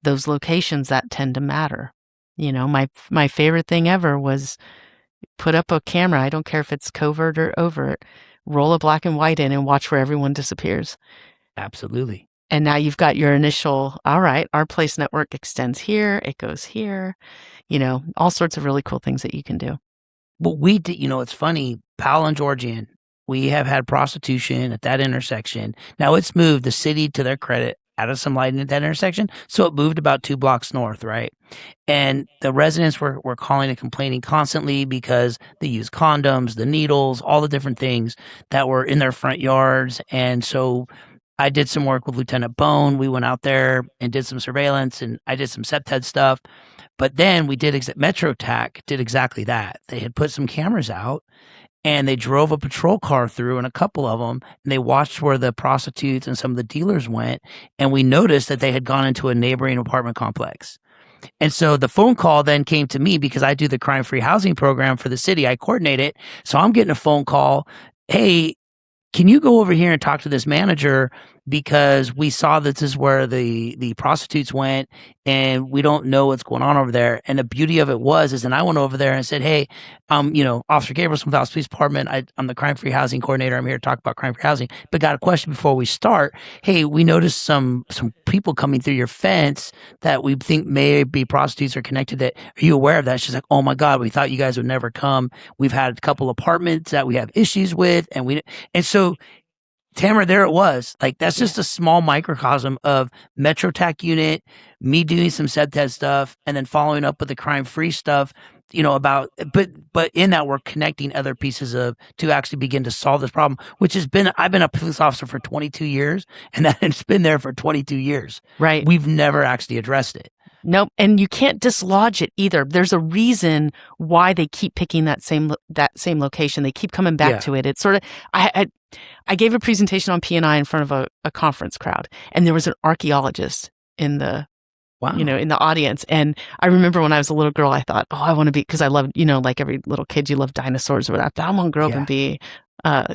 those locations that tend to matter. My favorite thing ever was put up a camera. I don't care if it's covert or overt. Roll a black and white in and watch where everyone disappears. Absolutely. And now you've got your initial, all right, our place network extends here, it goes here, all sorts of really cool things that you can do. Well, we did, it's funny, Powell and Georgian, we have had prostitution at that intersection. Now it's moved, the city, to their credit, added some lighting at that intersection. So it moved about 2 blocks north, right? And the residents were calling and complaining constantly because they used condoms, the needles, all the different things that were in their front yards. And so I did some work with Lieutenant Bone. We went out there and did some surveillance, and I did some CPTED stuff. But then we did Metro TAC did exactly that. They had put some cameras out, and they drove a patrol car through, and a couple of them, and they watched where the prostitutes and some of the dealers went, and we noticed that they had gone into a neighboring apartment complex. And so the phone call then came to me because I do the crime-free housing program for the city. I coordinate it. So I'm getting a phone call, hey, can you go over here and talk to this manager, because we saw that this is where the prostitutes went, and we don't know what's going on over there. And the beauty of it is then I went over there and said, hey, Officer Gabrielson with the House Police Department. I'm the crime-free housing coordinator. I'm here to talk about crime-free housing. But got a question before we start. Hey, we noticed some people coming through your fence that we think may be prostitutes or connected. Are you aware of that? She's like, oh my God, we thought you guys would never come. We've had a couple apartments that we have issues with, and so Tamara, there it was. Like, that's just a small microcosm of Metro TAC unit, me doing some CPTED stuff, and then following up with the crime-free stuff, but in that we're connecting other pieces to actually begin to solve this problem, which I've been a police officer for 22 years, and that it's been there for 22 years. Right. We've never actually addressed it. Nope. And you can't dislodge it either. There's a reason why they keep picking that same location. They keep coming back to it. It's sort of, I gave a presentation on P&I in front of a conference crowd, and there was an archaeologist in the, in the audience. And I remember when I was a little girl, I thought, I want to be, because I love, like every little kid, you love dinosaurs or whatever. I want to grow up and be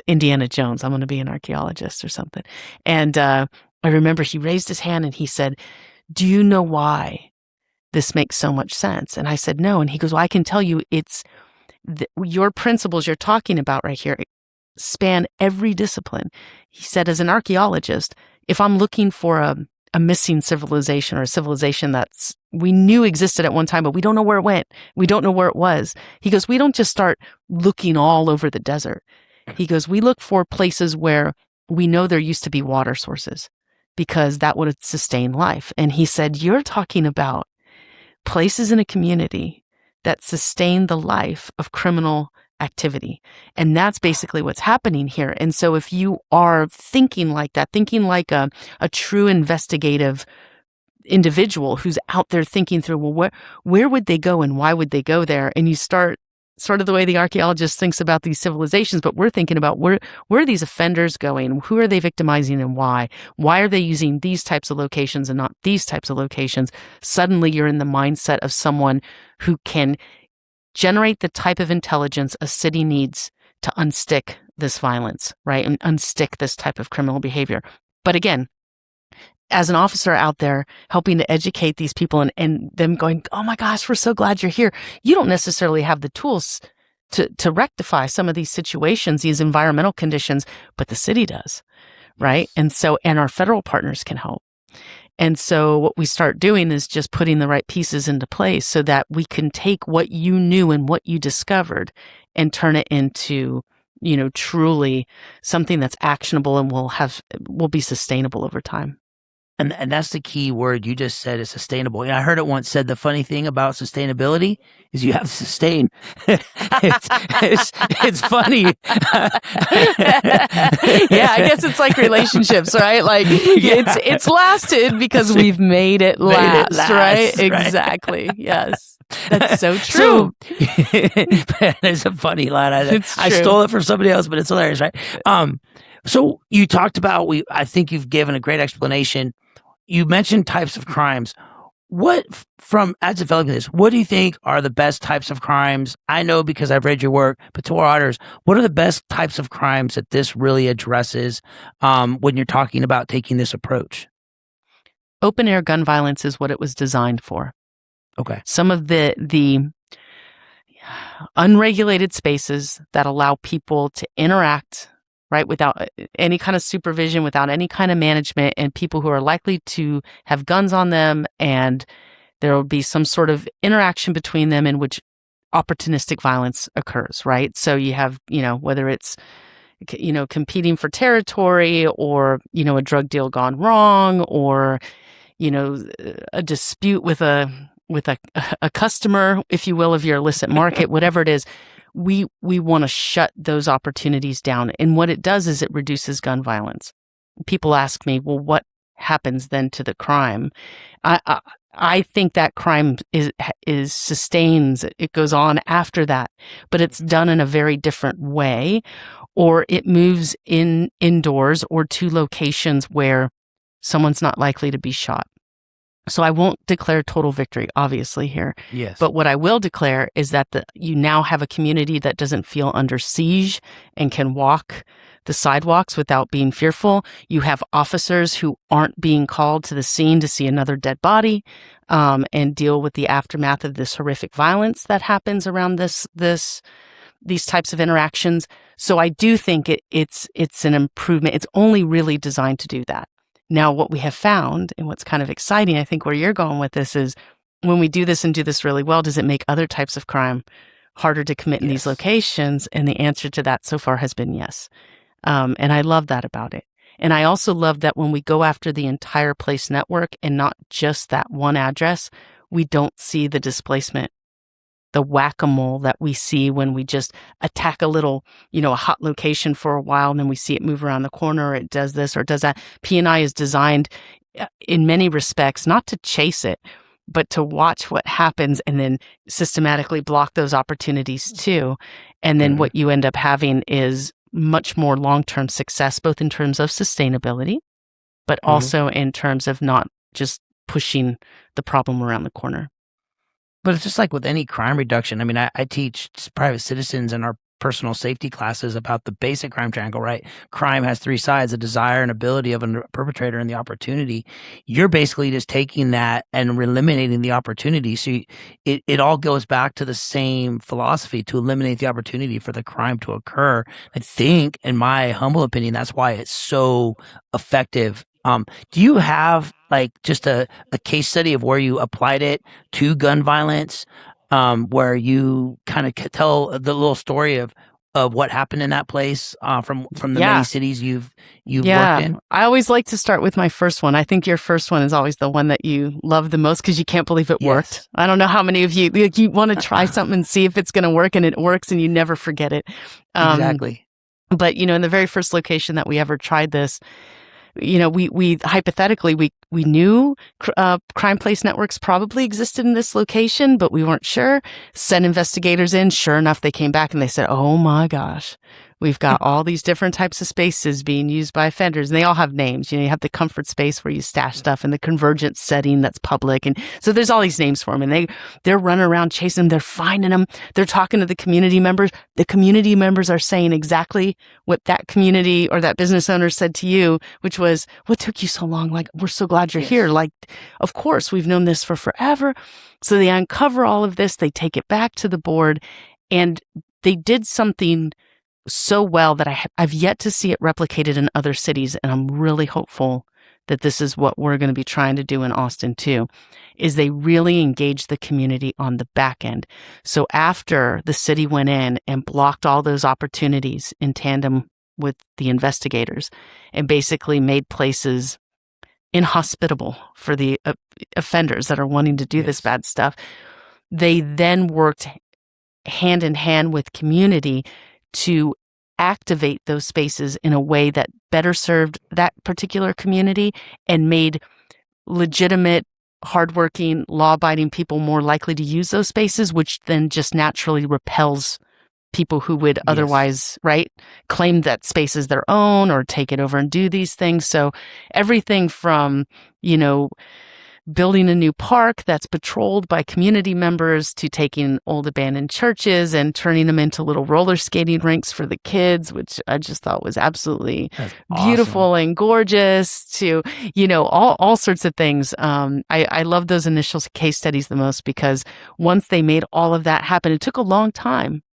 Indiana Jones. I'm going to be an archaeologist or something. And I remember he raised his hand and he said, do you know why this makes so much sense? And I said, no. And he goes, well, I can tell you it's your principles you're talking about right here span every discipline. He said, as an archaeologist, if I'm looking for a missing civilization, or a civilization that's we knew existed at one time, but we don't know where it went, we don't know where it was. He goes, we don't just start looking all over the desert. He goes, we look for places where we know there used to be water sources, because that would sustain life. And he said, you're talking about places in a community that sustain the life of criminal activity. And that's basically what's happening here. And so if you are thinking like that, thinking like a true investigative individual who's out there thinking through, well, where would they go and why would they go there? And you start sort of the way the archaeologist thinks about these civilizations, but we're thinking about where are these offenders going? Who are they victimizing and why? Why are they using these types of locations and not these types of locations? Suddenly you're in the mindset of someone who can generate the type of intelligence a city needs to unstick this violence, right? And unstick this type of criminal behavior. But again, as an officer out there helping to educate these people and them going, oh my gosh, we're so glad you're here. You don't necessarily have the tools to rectify some of these situations, these environmental conditions, but the city does, right? And our federal partners can help. And so what we start doing is just putting the right pieces into place so that we can take what you knew and what you discovered and turn it into, truly something that's actionable and will be sustainable over time. And that's the key word you just said, is sustainable. I heard it once said, the funny thing about sustainability is you have to sustain. it's funny. Yeah, I guess it's like relationships, right? Like it's lasted because we've made it last, right? Exactly. Yes. That's so true. There's a funny line. I stole it from somebody else, but it's hilarious, right? So you talked about, I think you've given a great explanation. You mentioned types of crimes. from as developing this, what do you think are the best types of crimes? I know because I've read your work, but to our auditors, what are the best types of crimes that this really addresses when you're talking about taking this approach? Open air gun violence is what it was designed for. Okay. Some of the unregulated spaces that allow people to interact, right, without any kind of supervision, without any kind of management, and people who are likely to have guns on them, and there will be some sort of interaction between them in which opportunistic violence occurs, right? So you have, whether it's, competing for territory, or, a drug deal gone wrong, or, a dispute with a customer, if you will, of your illicit market, whatever it is, we want to shut those opportunities down. And what it does is it reduces gun violence. People ask me, well, what happens then to the crime? I think that crime is sustains. It goes on after that, but it's done in a very different way, or it moves indoors or to locations where someone's not likely to be shot. So I won't declare total victory, obviously, here. Yes. But what I will declare is that you now have a community that doesn't feel under siege and can walk the sidewalks without being fearful. You have officers who aren't being called to the scene to see another dead body and deal with the aftermath of this horrific violence that happens around these types of interactions. So I do think it's an improvement. It's only really designed to do that. Now, what we have found, and what's kind of exciting, I think where you're going with this, is when we do this and do this really well, does it make other types of crime harder to commit in these locations? And the answer to that so far has been yes. And I love that about it. And I also love that when we go after the entire place network and not just that one address, we don't see the displacement, the whack-a-mole that we see when we just attack a little, a hot location for a while, and then we see it move around the corner, or it does this or does that. P&I is designed in many respects not to chase it, but to watch what happens and then systematically block those opportunities too. And then what you end up having is much more long-term success, both in terms of sustainability, but also in terms of not just pushing the problem around the corner. But it's just like with any crime reduction. I mean, I teach private citizens in our personal safety classes about the basic crime triangle, right? Crime has three sides: the desire and ability of a perpetrator and the opportunity. You're basically just taking that and eliminating the opportunity. So it all goes back to the same philosophy, to eliminate the opportunity for the crime to occur. I think, in my humble opinion, that's why it's so effective. Do you have like just a case study of where you applied it to gun violence, where you kind of tell the little story of what happened in that place from the many cities you've worked in? I always like to start with my first one. I think your first one is always the one that you love the most because you can't believe it worked. I don't know how many of you want to try something and see if it's going to work, and it works, and you never forget it. Exactly. But in the very first location that we ever tried this, we hypothetically, we knew crime place networks probably existed in this location, but we weren't sure. Sent investigators in. Sure enough, they came back and they said, oh my gosh, we've got all these different types of spaces being used by offenders, and they all have names. You have the comfort space where you stash stuff, and the convergence setting that's public. And so there's all these names for them, and they're running around chasing them. They're finding them. They're talking to the community members. The community members are saying exactly what that community or that business owner said to you, which was, what took you so long? Like, we're so glad you're here. Like, of course, we've known this for forever. So they uncover all of this. They take it back to the board, and they did something so well that I've yet to see it replicated in other cities, and I'm really hopeful that this is what we're going to be trying to do in Austin too, is they really engage the community on the back end. So after the city went in and blocked all those opportunities in tandem with the investigators and basically made places inhospitable for the offenders that are wanting to do this bad stuff, they then worked hand in hand with community to activate those spaces in a way that better served that particular community and made legitimate, hardworking, law-abiding people more likely to use those spaces, which then just naturally repels people who would otherwise, claim that space is their own or take it over and do these things. So everything from, building a new park that's patrolled by community members to taking old abandoned churches and turning them into little roller skating rinks for the kids, which I just thought was absolutely beautiful and gorgeous, to, all sorts of things. I love those initial case studies the most, because once they made all of that happen, it took a long time.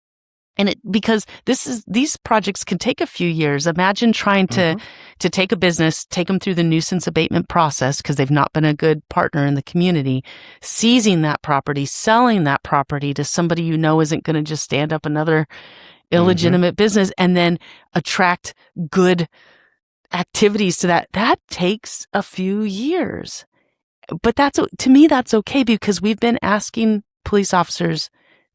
And because these projects can take a few years. Imagine trying to take a business, take them through the nuisance abatement process because they've not been a good partner in the community, seizing that property, selling that property to somebody isn't going to just stand up another illegitimate business, and then attract good activities to that. That takes a few years. But to me, that's okay, because we've been asking police officers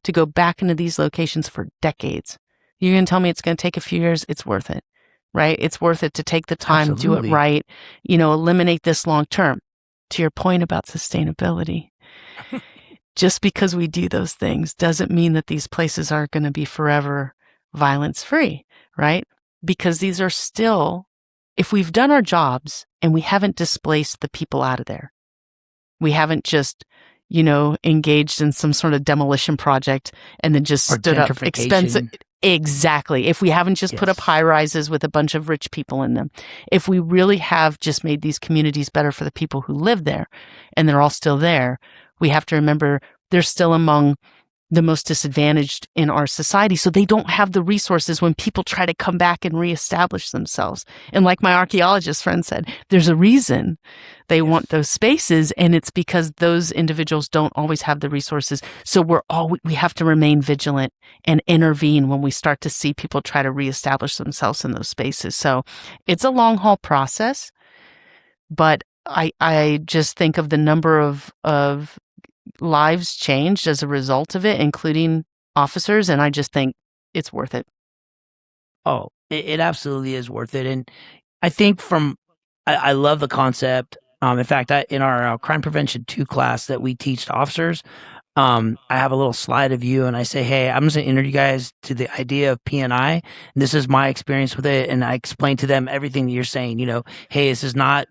to go back into these locations for decades. You're going to tell me it's going to take a few years? It's worth it, right? It's worth it to take the time, Absolutely. do it right, eliminate this long term. To your point about sustainability, just because we do those things doesn't mean that these places are going to be forever violence free, right? Because these are still, if we've done our jobs and we haven't displaced the people out of there, we haven't just engaged in some sort of demolition project and then just stood up expensive. Exactly. If we haven't just put up high rises with a bunch of rich people in them, if we really have just made these communities better for the people who live there, and they're all still there, we have to remember they're still among the most disadvantaged in our society. So they don't have the resources when people try to come back and reestablish themselves. And like my archaeologist friend said, there's a reason they want those spaces, and it's because those individuals don't always have the resources. So we have to remain vigilant and intervene when we start to see people try to reestablish themselves in those spaces. So it's a long haul process, but I just think of the number of lives changed as a result of it, including officers, and I just think it's worth it. Oh, it absolutely is worth it. And I think I love the concept. In fact, in our crime prevention 2 class that we teach to officers, I have a little slide of you, and I say, hey, I'm just going to introduce you guys to the idea of P&I. And this is my experience with it. And I explain to them everything that you're saying, hey, this is not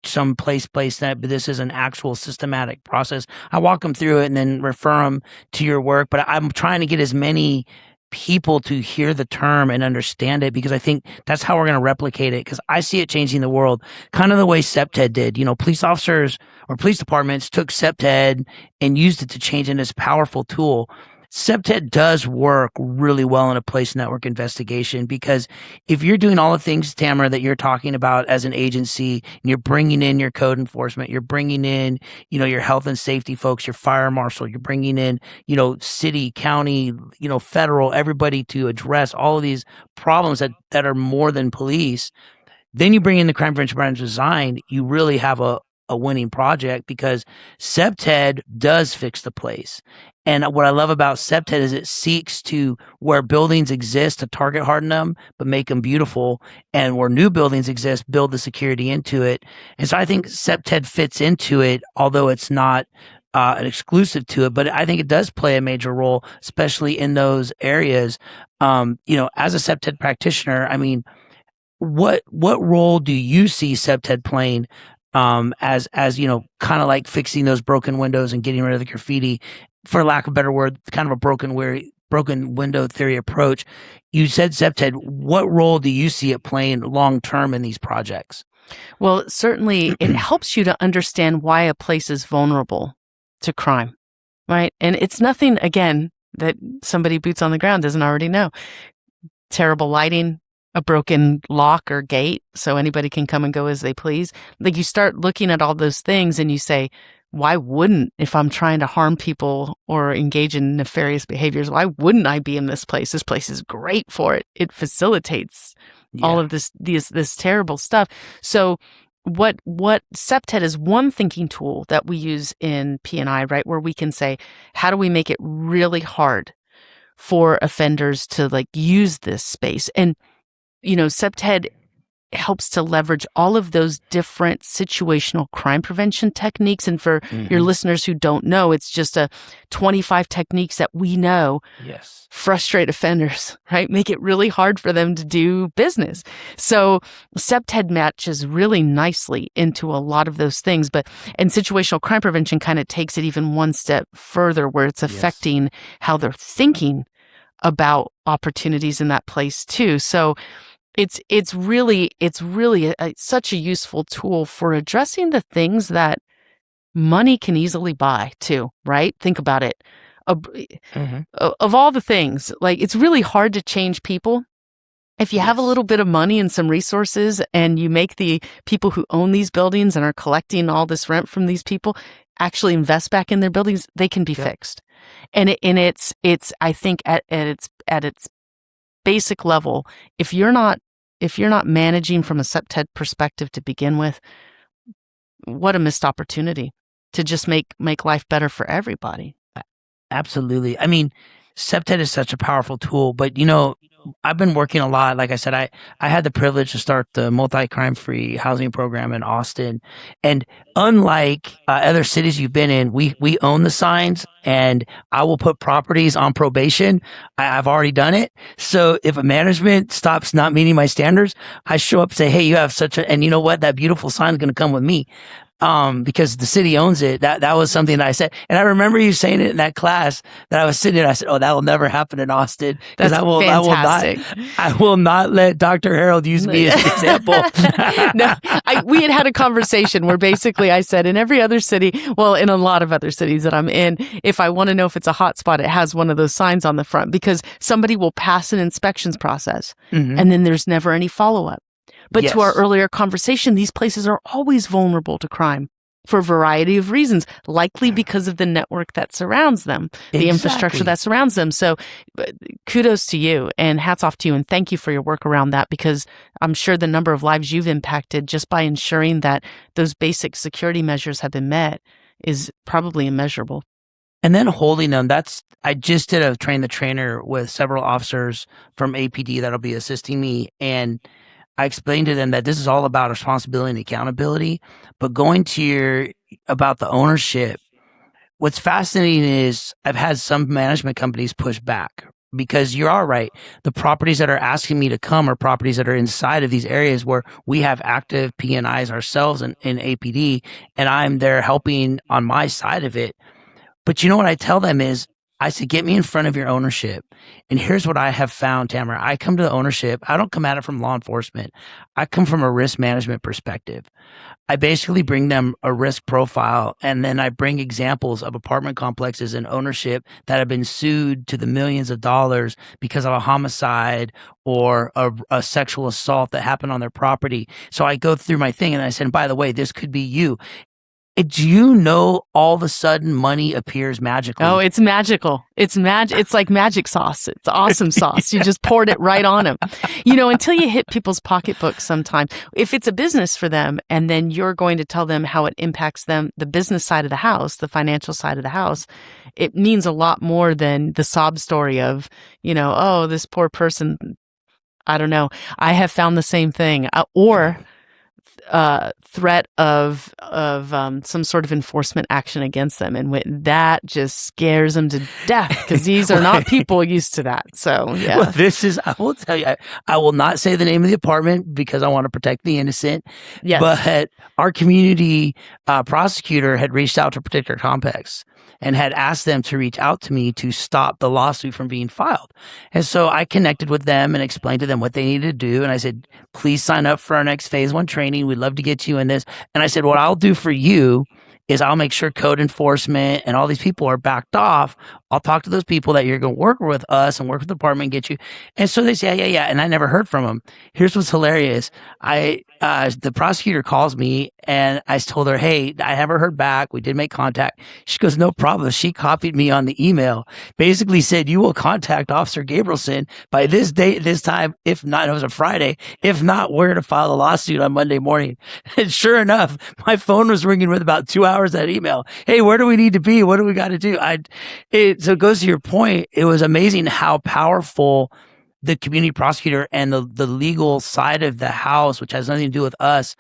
some place that, but this is an actual systematic process. I walk them through it and then refer them to your work, but I'm trying to get as many people to hear the term and understand it, because I think that's how we're going to replicate it, because I see it changing the world kind of the way CPTED did. Police officers or police departments took CPTED and used it to change in this powerful tool. CPTED does work really well in a place network investigation, because if you're doing all the things, Tamara, that you're talking about as an agency, and you're bringing in your code enforcement, you're bringing in, your health and safety folks, your fire marshal, you're bringing in, city, county, federal, everybody to address all of these problems that are more than police. Then you bring in the crime prevention branch design, you really have a winning project, because CPTED does fix the place. And what I love about CPTED is it seeks to where buildings exist to target harden them, but make them beautiful. And where new buildings exist, build the security into it. And so I think CPTED fits into it, although it's not an exclusive to it, but I think it does play a major role, especially in those areas. As a CPTED practitioner, I mean, what role do you see CPTED playing as kind of like fixing those broken windows and getting rid of the graffiti, for lack of a better word, kind of a broken window theory approach? You said CPTED. What role do you see it playing long term in these projects? Well, certainly it helps you to understand why a place is vulnerable to crime, right? And it's nothing, again, that somebody boots on the ground doesn't already know. Terrible lighting, a broken lock or gate so anybody can come and go as they please. Like, you start looking at all those things and you say, why wouldn't, if I'm trying to harm people or engage in nefarious behaviors, why wouldn't I be in this place? This place is great for it. It facilitates all of this terrible stuff. So what CPTED is one thinking tool that we use in P&I, right, where we can say, how do we make it really hard for offenders to use this space? And CPTED helps to leverage all of those different situational crime prevention techniques. And for your listeners who don't know, it's just 25 techniques that we know frustrate offenders, right? Make it really hard for them to do business. So CPTED matches really nicely into a lot of those things. And situational crime prevention kind of takes it even one step further, where it's affecting how they're thinking about opportunities in that place too. So it's really such a useful tool for addressing the things that money can easily buy too, right? Think about it. Of all the things, like, it's really hard to change people. If you have a little bit of money and some resources, and you make the people who own these buildings and are collecting all this rent from these people actually invest back in their buildings, they can be fixed. And it's I think at its basic level, if you're not managing from a CPTED perspective to begin with, what a missed opportunity to just make life better for everybody. Absolutely. I mean, CPTED is such a powerful tool, but I've been working a lot. Like I said, I had the privilege to start the multi-crime free housing program in Austin. And unlike other cities you've been in, we own the signs, and I will put properties on probation. I've already done it. So if a management stops not meeting my standards, I show up and say, hey, you have and you know what? That beautiful sign is going to come with me. Because the city owns it. That was something that I said. And I remember you saying it in that class that I was sitting in. I said, oh, that will never happen in Austin. That's fantastic. I will not let Dr. Herold use me as an example. No, we had a conversation where basically I said, in every other city, well, in a lot of other cities that I'm in, if I want to know if it's a hotspot, it has one of those signs on the front, because somebody will pass an inspections process and then there's never any follow-up. But to our earlier conversation, these places are always vulnerable to crime for a variety of reasons, likely because of the network that surrounds them, the infrastructure that surrounds them. So kudos to you, and hats off to you, and thank you for your work around that, because I'm sure the number of lives you've impacted just by ensuring that those basic security measures have been met is probably immeasurable. And then holding them, I just did a train the trainer with several officers from APD that'll be assisting me, and I explained to them that this is all about responsibility and accountability, but going to about the ownership. What's fascinating is I've had some management companies push back, because you are right. The properties that are asking me to come are properties that are inside of these areas where we have active P&Is ourselves in APD, and I'm there helping on my side of it. But you know what I tell them is, I said, get me in front of your ownership. And here's what I have found, Tamara. I come to the ownership. I don't come at it from law enforcement. I come from a risk management perspective. I basically bring them a risk profile, and then I bring examples of apartment complexes and ownership that have been sued to the millions of dollars because of a homicide or a sexual assault that happened on their property. So I go through my thing, and I said, by the way, this could be you. Do you know all of a sudden money appears magically? Oh, it's magical. It's like magic sauce. It's awesome sauce. You just poured it right on them. Until you hit people's pocketbooks sometimes. If it's a business for them, and then you're going to tell them how it impacts them, the business side of the house, the financial side of the house, it means a lot more than the sob story of, oh, this poor person. I don't know. I have found the same thing. Or threat of some sort of enforcement action against them, and that just scares them to death, because these are not people used to that. So yeah. Well, I will tell you, I will not say the name of the apartment because I want to protect the innocent. Yes. But our community prosecutor had reached out to Particular Complex and had asked them to reach out to me to stop the lawsuit from being filed. And so I connected with them and explained to them what they needed to do. And I said, please sign up for our next phase 1 training. We'd love to get you in this. And I said, what I'll do for you is I'll make sure code enforcement and all these people are backed off. I'll talk to those people that you're going to work with us and work with the department and get you. And so they say, yeah. And I never heard from them. Here's what's hilarious. The prosecutor calls me, and I told her, hey, I never heard back. We did make contact. She goes, no problem. She copied me on the email, basically said, you will contact Officer Gabrielson by this date, this time. If not, it was a Friday. If not, we're going to file a lawsuit on Monday morning. And sure enough, my phone was ringing with about 2 hours that email. Hey, where do we need to be? What do we got to do? So it goes to your point. It was amazing how powerful the community prosecutor and the legal side of the house, which has nothing to do with us,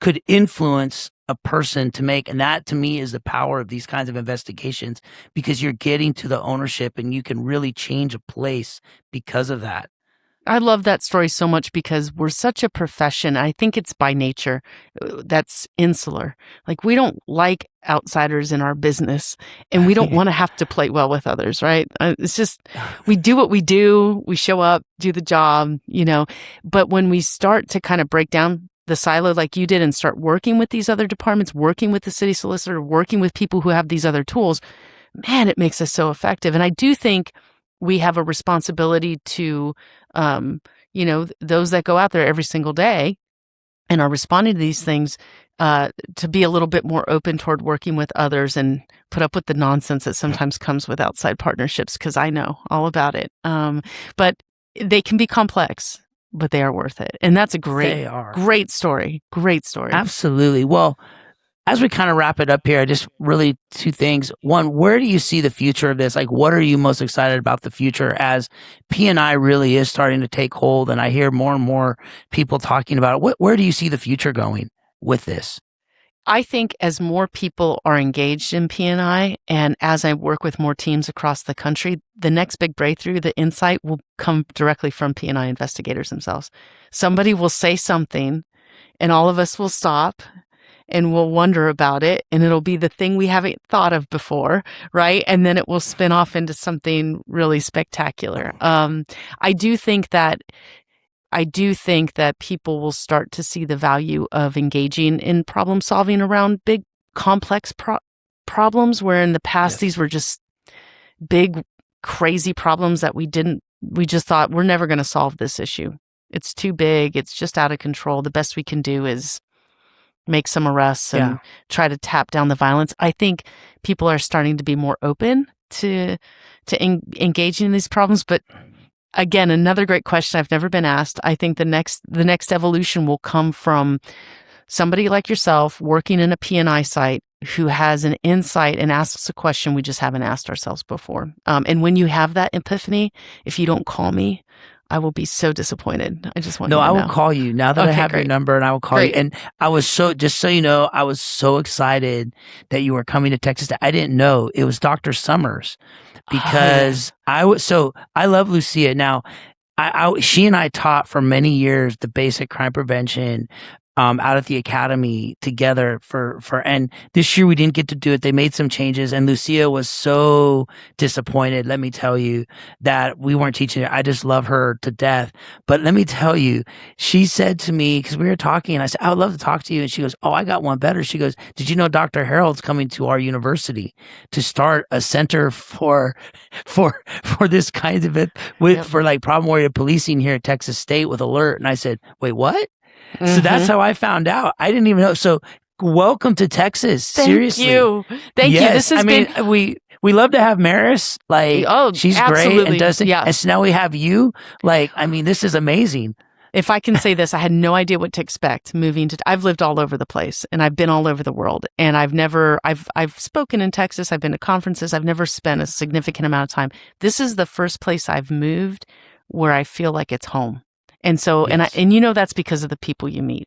could influence a person to make. And that to me is the power of these kinds of investigations, because you're getting to the ownership and you can really change a place because of that. I love that story so much because we're such a profession. I think it's by nature that's insular. Like, we don't like outsiders in our business, and we don't want to have to play well with others, right? It's just, we do what we do. We show up, do the job, But when we start to kind of break down the silo like you did and start working with these other departments, working with the city solicitor, working with people who have these other tools, man, it makes us so effective. And I do think we have a responsibility to, those that go out there every single day and are responding to these things, to be a little bit more open toward working with others and put up with the nonsense that sometimes comes with outside partnerships, because I know all about it. But they can be complex, but they are worth it. And that's a great story. Great story. Absolutely. Well, as we kind of wrap it up here, just really two things. One, where do you see the future of this? Like, what are you most excited about the future as P&I really is starting to take hold? And I hear more and more people talking about it. Where do you see the future going with this? I think as more people are engaged in P&I, and as I work with more teams across the country, the next big breakthrough, the insight, will come directly from P&I investigators themselves. Somebody will say something, and all of us will stop and we'll wonder about it, and it'll be the thing we haven't thought of before, right? And then it will spin off into something really spectacular. I do think that people will start to see the value of engaging in problem solving around big, complex problems, where in the past these were just big, crazy problems that we just thought, we're never going to solve this issue. It's too big. It's just out of control. The best we can do is make some arrests and try to tap down the violence. I think people are starting to be more open to engaging in these problems. But again, another great question I've never been asked. I think the next evolution will come from somebody like yourself working in a P&I site who has an insight and asks a question we just haven't asked ourselves before. And when you have that epiphany, if you don't call me, I will be so disappointed. I just want you to know. I will call you now that I have your number, and I will call you. And I was just so you know, I was so excited that you were coming to Texas. I didn't know it was Dr. Summers, because I love Lucia. Now, she and I taught for many years the basic crime prevention out at the academy together and this year we didn't get to do it. They made some changes, and Lucia was so disappointed, let me tell you, that we weren't teaching her. I just love her to death. But let me tell you, she said to me, because we were talking, and I said, I would love to talk to you. And she goes, oh, I got one better. She goes, did you know Dr. Herold's coming to our university to start a center for this kind of it for like problem-oriented policing here at Texas State with Alert? And I said, wait, what? Mm-hmm. So that's how I found out. I didn't even know. So welcome to Texas. Seriously. Thank you. This has been... we love to have Maris. Like, she's absolutely great and doesn't. Yeah. And so now we have you. Like, I mean, this is amazing. If I can say this, I had no idea what to expect moving to. I've lived all over the place, and I've been all over the world, and I've spoken in Texas. I've been to conferences. I've never spent a significant amount of time. This is the first place I've moved where I feel like it's home. And so, yes. and that's because of the people you meet.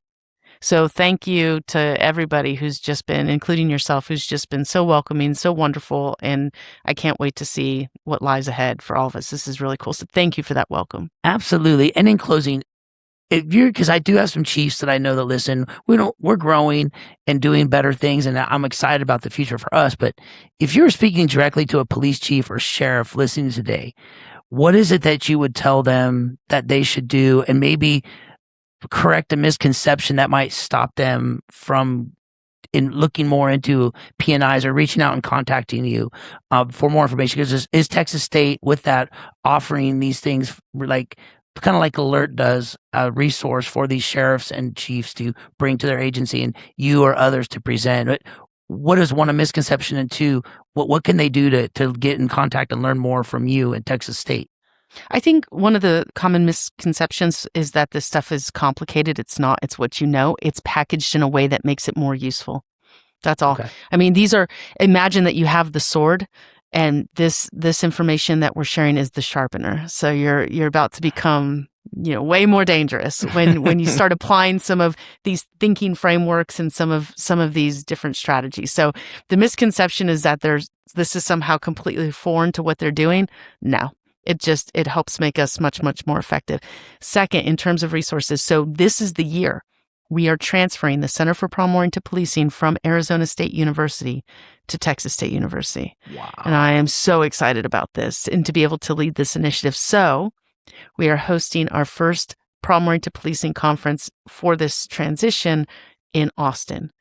So thank you to everybody who's just been, including yourself, who's just been so welcoming, so wonderful. And I can't wait to see what lies ahead for all of us. This is really cool. So thank you for that welcome. Absolutely. And in closing, because I do have some chiefs that I know that listen, we're growing and doing better things, and I'm excited about the future for us. But if you're speaking directly to a police chief or sheriff listening today, what is it that you would tell them that they should do, and maybe correct a misconception that might stop them from looking more into P&Is or reaching out and contacting you for more information? Because is Texas State with that offering these things, like kind of like Alert does, a resource for these sheriffs and chiefs to bring to their agency and you or others to present? What is one, a misconception, and two, what can they do to get in contact and learn more from you in Texas State? I think one of the common misconceptions is that this stuff is complicated. It's not. It's what you know. It's packaged in a way that makes it more useful. That's all. Okay. I mean, imagine that you have the sword And this information that we're sharing is the sharpener. So you're about to become, way more dangerous when you start applying some of these thinking frameworks and some of these different strategies. So the misconception is that this is somehow completely foreign to what they're doing. No. It helps make us much, much more effective. Second, in terms of resources, so this is the year we are transferring the Center for Problem-Oriented Policing from Arizona State University to Texas State University. Wow. And I am so excited about this and to be able to lead this initiative. So we are hosting our first Problem-Oriented Policing conference for this transition in Austin.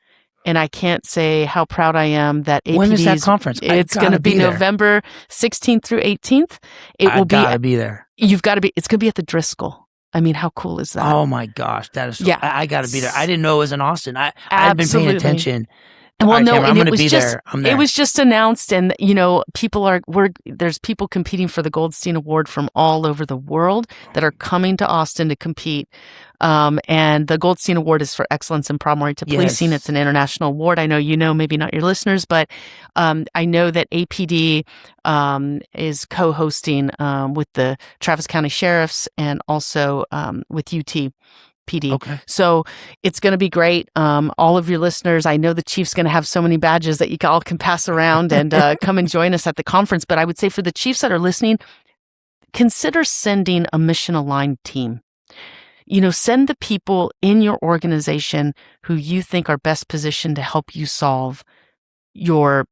And I can't say how proud I am that APD's... When is that conference? It's going to be November 16th through 18th. I gotta be there. You've got to be. It's going to be at the Driscoll. I mean, how cool is that? Oh my gosh, that is so, Yeah. I got to be there. I didn't know it was in Austin. I had been paying attention. Well, All right, no, Tamara, and I'm it going to was be just there. I'm there. it was just announced, and there's people competing for the Goldstein Award from all over the world that are coming to Austin to compete. And the Goldstein Award is for excellence in problem-oriented policing. Yes. It's an international award. I know maybe not your listeners, but I know that APD is co-hosting with the Travis County Sheriffs and also with UT. PD. Okay. So it's going to be great. All of your listeners, I know the chief's going to have so many badges that you all can pass around and come and join us at the conference. But I would say for the chiefs that are listening, consider sending a mission-aligned team. Send the people in your organization who you think are best positioned to help you solve your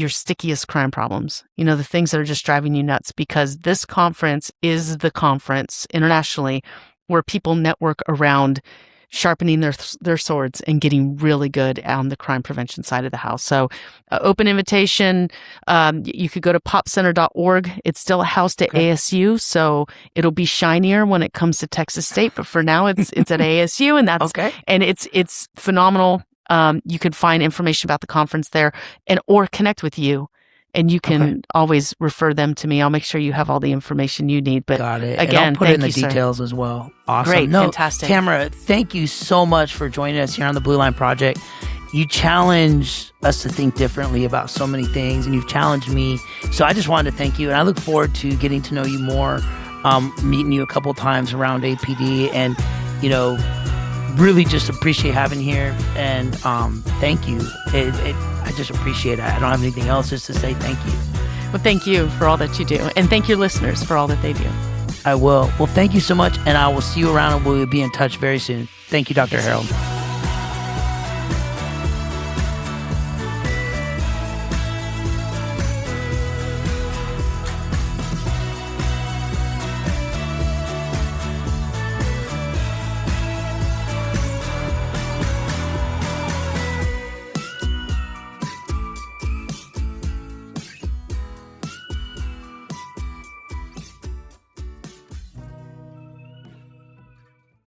stickiest crime problems, the things that are just driving you nuts, because this conference is the conference internationally where people network around sharpening their swords and getting really good on the crime prevention side of the house. So open invitation. You could go to popcenter.org. It's still housed at ASU, so it'll be shinier when it comes to Texas State. But for now, it's at ASU, and that's Okay. And it's phenomenal. You could find information about the conference there, or connect with you. And you can always refer them to me. I'll make sure you have all the information you need. But got it. Again, and I'll put it in the thank you, details as well. Awesome. Great, fantastic. Tamara, thank you so much for joining us here on the Blue Line Project. You challenge us to think differently about so many things, and you've challenged me. So I just wanted to thank you, and I look forward to getting to know you more, meeting you a couple times around APD, and really just appreciate having you here. And thank you. I just appreciate it. I don't have anything else just to say thank you. Well, thank you for all that you do. And thank your listeners for all that they do. I will. Well, thank you so much. And I will see you around, and we'll be in touch very soon. Thank you, Dr. Herold.